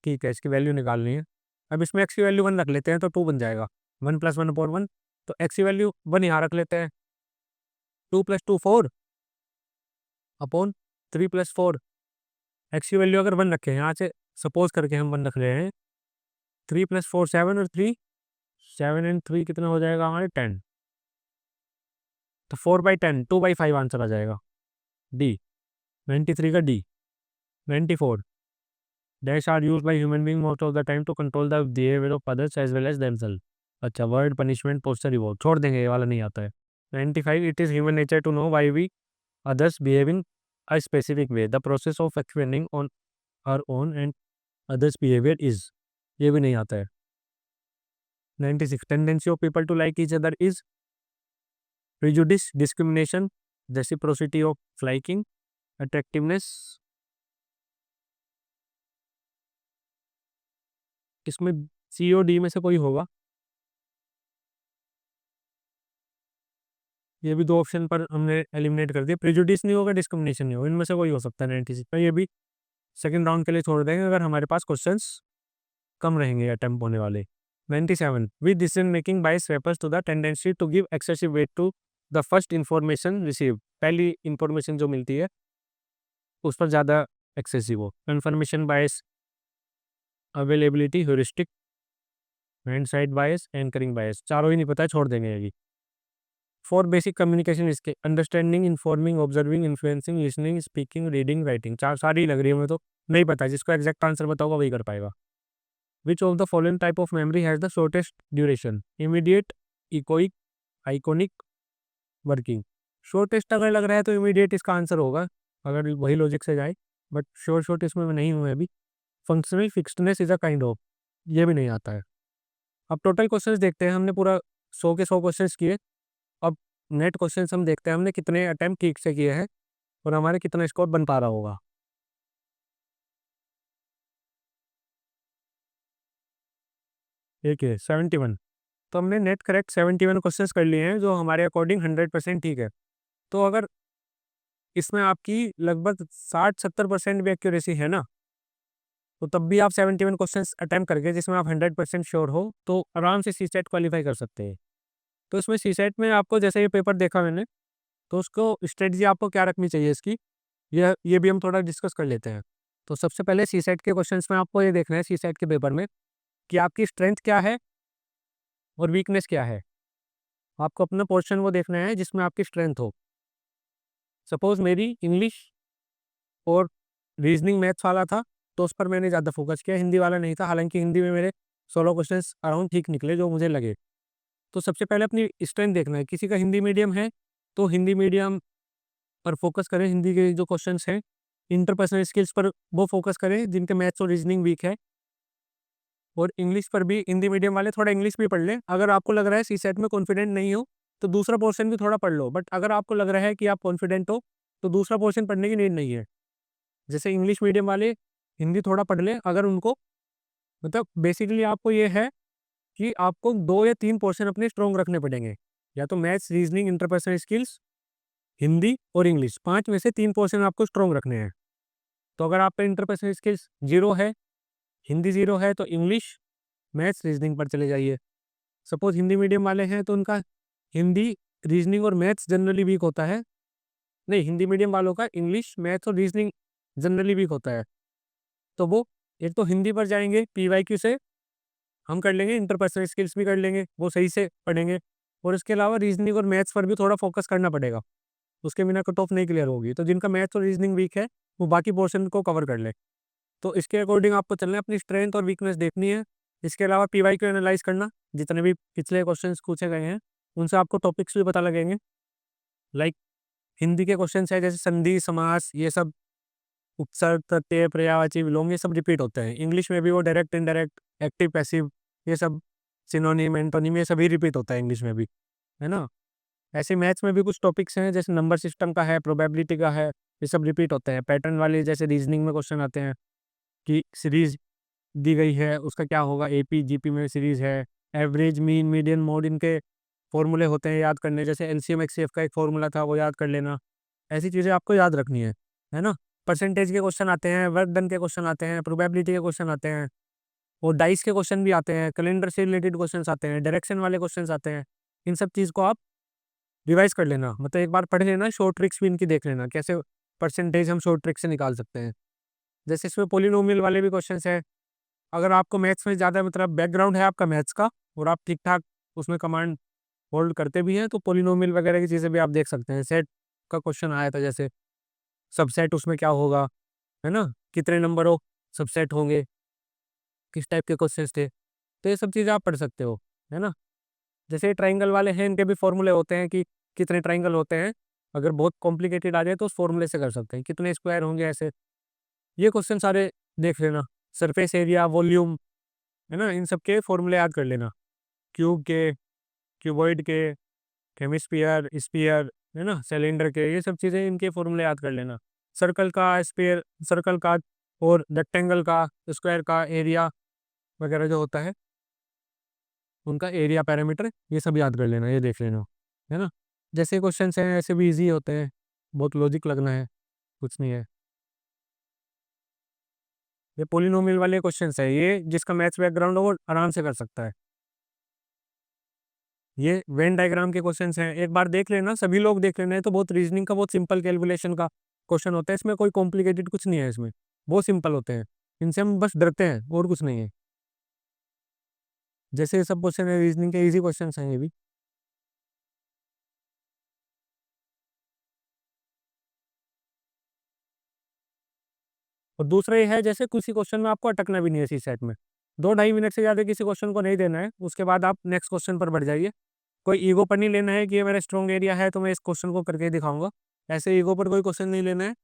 ठीक है इसकी वैल्यू निकालनी है। अब इसमें एक्स की वैल्यू 1 रख लेते हैं तो 2 बन जाएगा, 1 प्लस 1 अपॉन 1, तो एक्स की वैल्यू 1 यहाँ रख लेते हैं, 2 प्लस 2 4 अपॉन 3 प्लस 4, एक्स की वैल्यू अगर 1 रखें, यहाँ से सपोज करके हम 1 रख रहे हैं, 3 प्लस 4 7 और 3 7 एंड 3 कितना हो जाएगा हमारे 10, तो 4/10 2/5 आंसर आ जाएगा, डी 93 का D. 94, dash are use by human being most of the time to control the behaviour of others as well as themself. अच्छा, वर्ड पनिशमेंट पोस्टर रिवॉर्ड छोड़ देंगे, ये वाला नहीं आता है। 95, it is human nature to know why we others behave in a specific way. The process of expanding on our own and others' behavior is, ये भी नहीं आता है। 96, tendency of people to like each other is prejudice, discrimination, reciprocity of liking, attractiveness। इसमें सी और D में से कोई होगा, ये भी दो ऑप्शन पर हमने एलिमिनेट कर दिया, प्रेजुडिस नहीं होगा, डिस्क्रिमिनेशन नहीं होगा, इनमें से कोई हो सकता है 96 पर, ये भी सेकंड राउंड के लिए छोड़ देंगे अगर हमारे पास क्वेश्चंस कम रहेंगे अटेम्प्ट होने वाले। 97, with decision making bias refers to the tendency to give excessive weight to the first information receive, पहली इंफॉर्मेशन जो मिलती है उस पर ज़्यादा एक्सेसिव हो। Confirmation bias, availability, heuristic, hindsight bias, anchoring bias, चारों ही नहीं पता है, छोड़ देंगे ये। फॉर बेसिक कम्युनिकेशन इसके understanding, informing, observing, influencing, listening, speaking, reading, writing, चार सारी लग रही है, मैं तो नहीं पता, जिसको एग्जैक्ट आंसर बताओगा वही कर पाएगा। Which of the following type of memory has the shortest duration? Immediate, echoic, iconic, working। Shortest अगर लग रहा है तो इमीडिएट इसका आंसर होगा, अगर वही लॉजिक से जाए, बट श्योर शॉर्ट इसमें मैं नहीं हूँ अभी। Functional fixedness is a kind of, ये भी नहीं आता है। अब टोटल क्वेश्चंस देखते हैं, हमने पूरा 100 के 100 क्वेश्चंस किए। अब नेट क्वेश्चंस हम देखते हैं हमने कितने अटेम्प्ट ठीक से किए हैं और हमारे कितना स्कोर बन पा रहा होगा। एक है 71, तो हमने नेट करेक्ट 71 क्वेश्चंस कर लिए हैं, जो हमारे अकॉर्डिंग 100% ठीक है। तो अगर इसमें आपकी लगभग 60-70% भी एक्यूरेसी है ना, तो तब भी आप 71 क्वेश्चंस अटेम्प्ट करके जिसमें आप 100% श्योर हो, तो आराम से सी सेट क्वालिफाई कर सकते हैं। तो इसमें सी सेट में आपको, जैसे ये पेपर देखा मैंने, तो उसको स्ट्रेटजी आपको क्या रखनी चाहिए इसकी, ये भी हम थोड़ा डिस्कस कर लेते हैं। तो सबसे पहले सी सेट के क्वेश्चंस में आपको ये देखना है सी सेट के पेपर में कि आपकी स्ट्रेंथ क्या है और वीकनेस क्या है। आपको अपना पोर्शन वो देखना है जिसमें आपकी स्ट्रेंथ हो। सपोज मेरी इंग्लिश और रीजनिंग मैथ्स वाला था, तो उस पर मैंने ज़्यादा फोकस किया, हिंदी वाला नहीं था। हालांकि हिंदी में मेरे 16 क्वेश्चंस अराउंड ठीक निकले जो मुझे लगे। तो सबसे पहले अपनी स्ट्रेंथ देखना है। किसी का हिंदी मीडियम है तो हिंदी मीडियम पर फोकस करें, हिंदी के जो क्वेश्चंस हैं। इंटरपर्सनल स्किल्स पर वो फोकस करें जिनके मैथ्स और रीजनिंग वीक है। और इंग्लिश पर भी हिंदी मीडियम वाले थोड़ा इंग्लिश भी पढ़ लें। अगर आपको लग रहा है सी सेट में कॉन्फिडेंट नहीं हो, तो दूसरा पोर्शन भी थोड़ा पढ़ लो। बट अगर आपको लग रहा है कि आप कॉन्फिडेंट हो, तो दूसरा पोर्शन पढ़ने की नीड नहीं है। जैसे इंग्लिश मीडियम वाले हिंदी थोड़ा पढ़ लें, अगर उनको, मतलब बेसिकली आपको ये है कि आपको 2 या 3 पोर्शन अपने स्ट्रॉन्ग रखने पड़ेंगे। या तो maths, reasoning, interpersonal skills, Hindi और इंग्लिश, 5 में से 3 पोर्शन आपको स्ट्रॉन्ग रखने हैं। तो अगर आप पे इंटरपर्सनल स्किल्स 0 है, हिंदी 0 है, तो इंग्लिश, मैथ्स, रीजनिंग पर चले जाइए। सपोज हिंदी मीडियम वाले हैं तो उनका हिंदी, रीजनिंग और मैथ्स जनरली वीक होता है। नहीं, हिंदी मीडियम वालों का इंग्लिश, मैथ्स और रीजनिंग जनरली वीक होता है। तो वो एक तो हिंदी पर जाएंगे, पीवाईक्यू से हम कर लेंगे, इंटरपर्सनल स्किल्स भी कर लेंगे, वो सही से पढ़ेंगे। और इसके अलावा रीजनिंग और मैथ्स पर भी थोड़ा फोकस करना पड़ेगा, उसके बिना कट ऑफ नहीं क्लियर होगी। तो जिनका मैथ्स और रीजनिंग वीक है, वो बाकी पोर्शन को कवर कर ले। तो इसके अकॉर्डिंग आपको चलना है, अपनी स्ट्रेंथ और वीकनेस देखनी है। इसके अलावा पीवाईक्यू एनालाइज करना, जितने भी पिछले क्वेश्चंस पूछे गए हैं उनसे आपको टॉपिक्स भी पता लगेंगे। लाइक हिंदी के क्वेश्चन है जैसे संधि, समास, ये सब, उपसर्ग, प्रत्यय, पर्यायवाची, विलोम, ये सब रिपीट होते हैं। इंग्लिश में भी वो डायरेक्ट, इनडायरेक्ट, एक्टिव, पैसिव, ये सब, सिनोनिम, एंटोनिम, ये सभी रिपीट होता है इंग्लिश में भी, है ना। ऐसे मैथ्स में भी कुछ टॉपिक्स हैं जैसे नंबर सिस्टम का है, प्रोबेबिलिटी का है, ये सब रिपीट होते हैं। पैटर्न वाले जैसे रीजनिंग में क्वेश्चन आते हैं कि सीरीज दी गई है उसका क्या होगा, एपी जीपी में सीरीज है, एवरेज, मीन, मीडियन, मोड, इनके फॉर्मूले होते हैं याद करने। जैसे एलसीएम एक्ससीएफ का एक फॉर्मूला था, वो याद कर लेना। ऐसी चीज़ें आपको याद रखनी है ना। परसेंटेज के क्वेश्चन आते हैं, वर्क डन के क्वेश्चन आते हैं, प्रोबेबिलिटी के क्वेश्चन आते हैं, और डाइस के क्वेश्चन भी आते हैं, कैलेंडर से रिलेटेड क्वेश्चन आते हैं, डायरेक्शन वाले क्वेश्चन आते हैं। इन सब चीज़ को आप रिवाइज कर लेना, मतलब एक बार पढ़ लेना, शॉर्ट ट्रिक्स भी इनकी देख लेना, कैसे परसेंटेज हम शॉर्ट ट्रिक से निकाल सकते हैं। जैसे इसमें पोलिनोमियल वाले भी क्वेश्चन है। अगर आपको मैथ्स में ज़्यादा, मतलब बैकग्राउंड है आपका मैथ्स का, और आप ठीक ठाक उसमें कमांड होल्ड करते भी हैं, तो पोलिनोमियल वगैरह की चीज़ें भी आप देख सकते हैं। सेट का क्वेश्चन आया था जैसे, सबसेट उसमें क्या होगा, है ना, कितने नंबर हो सबसेट होंगे, किस टाइप के क्वेश्चंस थे। तो ये सब चीज़ें आप पढ़ सकते हो, है ना। जैसे ट्राइंगल वाले हैं, इनके भी फॉर्मूले होते हैं कि कितने ट्राइंगल होते हैं। अगर बहुत कॉम्प्लिकेटेड आ जाए तो उस फॉर्मूले से कर सकते हैं, कितने स्क्वायर होंगे ऐसे। ये क्वेश्चन सारे देख लेना। सरफेस एरिया, वॉल्यूम, है ना, इन सब के फॉर्मूले याद कर लेना। क्यूब के, क्यूबॉइड के, हेमिस्फीयर, स्फीयर, है ना, सिलेंडर के, ये सब चीज़ें इनके फॉर्मूले याद कर लेना। सर्कल का, स्फीयर, सर्कल का, और रेक्टेंगल का, स्क्वायर का एरिया वगैरह जो होता है, उनका एरिया पैरामीटर, ये सब याद कर लेना, ये देख लेना, है ना। जैसे क्वेश्चन हैं ऐसे भी इजी होते हैं, बहुत लॉजिक लगना है, कुछ नहीं है। ये पोलिनोमियल वाले क्वेश्चन है, ये जिसका मैथ्स बैकग्राउंड हो वो आराम से कर सकता है। ये वेन डायग्राम के क्वेश्चंस हैं, एक बार देख लेना, सभी लोग देख लेना है। तो बहुत रीजनिंग का बहुत सिंपल कैलकुलेशन का क्वेश्चन होता है, इसमें कोई कॉम्प्लिकेटेड कुछ नहीं है, इसमें बहुत सिंपल होते हैं। इनसे हम बस डरते हैं और कुछ नहीं है। जैसे ये सब क्वेश्चन है रीजनिंग के, इजी क्वेश्चन हैं ये भी। और दूसरा ये है, जैसे किसी क्वेश्चन में आपको अटकना भी नहीं है सी सेट में, 2-2.5 मिनट से ज़्यादा किसी क्वेश्चन को नहीं देना है, उसके बाद आप नेक्स्ट क्वेश्चन पर बढ़ जाइए। कोई ईगो पर नहीं लेना है कि ये मेरा स्ट्रॉन्ग एरिया है तो मैं इस क्वेश्चन को करके ही दिखाऊंगा, ऐसे ईगो पर कोई क्वेश्चन नहीं लेना है।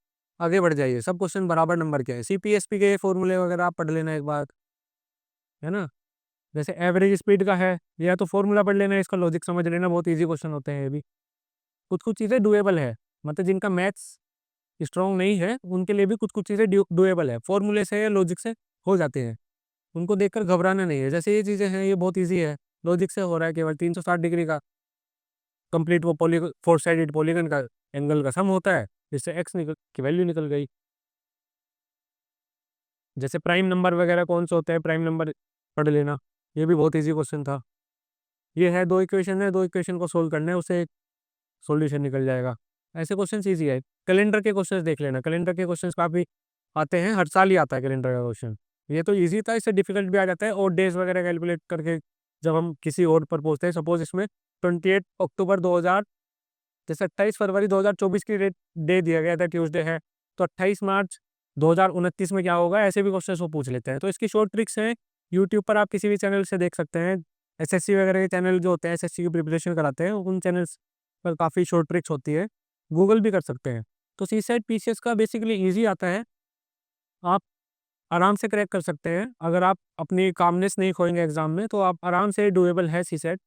आगे बढ़ जाइए, सब क्वेश्चन बराबर नंबर के हैं। सीपीएसपी के फॉर्मूले वगैरह आप पढ़ लेना एक बार, है ना। जैसे एवरेज स्पीड का है, या तो फॉर्मूला पढ़ लेना, इसका लॉजिक समझ लेना, बहुत ईजी क्वेश्चन होते हैं ये भी। कुछ कुछ चीज़ें डुएबल है, मतलब जिनका मैथ्स स्ट्रॉन्ग नहीं है उनके लिए भी कुछ कुछ चीज़ें डुएबल है, फॉर्मूले से या लॉजिक से हो जाते हैं, उनको देखकर घबराना नहीं है। जैसे ये चीज़ें हैं ये बहुत ईजी है, लॉजिक से हो रहा है, केवल 360 डिग्री का कंप्लीट वो पॉलीगन, फोर साइडेड पॉलीगन का एंगल का सम होता है, जिससे एक्स निकल की वैल्यू निकल गई। जैसे प्राइम नंबर वगैरह कौन से होते हैं, प्राइम नंबर पढ़ लेना, ये भी बहुत ईजी क्वेश्चन था। ये है, दो इक्वेशन है, दो इक्वेशन को सोल्व करना है, उससे एक सॉल्यूशन निकल जाएगा। ऐसे क्वेश्चन ईजी है। कैलेंडर के क्वेश्चन देख लेना, कैलेंडर के क्वेश्चन काफ़ी आते हैं, हर साल ही आता है कैलेंडर का क्वेश्चन। ये तो ईजी था, इससे डिफिकल्ट भी आ जाता है, और डेज वगैरह कैलकुलेट करके जब हम किसी और पर पहुँचते हैं, सपोज इसमें 28 अक्टूबर 2000, जैसे 28 फरवरी 2024 की डेट डे दिया गया था, ट्यूसडे है, तो 28 मार्च 2029 में क्या होगा, ऐसे भी क्वेश्चन वो पूछ लेते हैं। तो इसकी शॉर्ट ट्रिक्स हैं, यूट्यूब पर आप किसी भी चैनल से देख सकते हैं। एसएससी वगैरह के चैनल जो होते हैं, एसएससी की प्रिपरेशन कराते हैं, उन चैनल्स पर काफ़ी शॉर्ट ट्रिक्स होती है, गूगल भी कर सकते हैं। तो सीसेट पीसीएस का बेसिकली ईजी आता है, आप आराम से क्रैक कर सकते हैं। अगर आप अपनी कामनेस नहीं खोएंगे एग्जाम में, तो आप आराम से, डुएबल है सीसेट।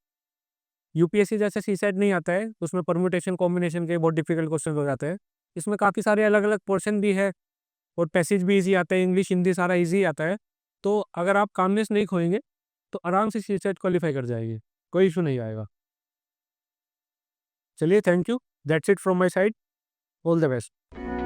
यूपीएससी जैसे सीसेट नहीं आता है, उसमें परम्यूटेशन कॉम्बिनेशन के बहुत डिफिकल्ट क्वेश्चन हो जाते हैं। इसमें काफ़ी सारे अलग अलग पोर्शन भी है, और पैसेज भी ईजी आता है, इंग्लिश हिंदी सारा ईजी आता है। तो अगर आप कामनेस नहीं खोएंगे तो आराम से सीसेट क्वालिफाई कर जाएगी, कोई इशू नहीं आएगा। चलिए, thank you, that's it from my side, all the best.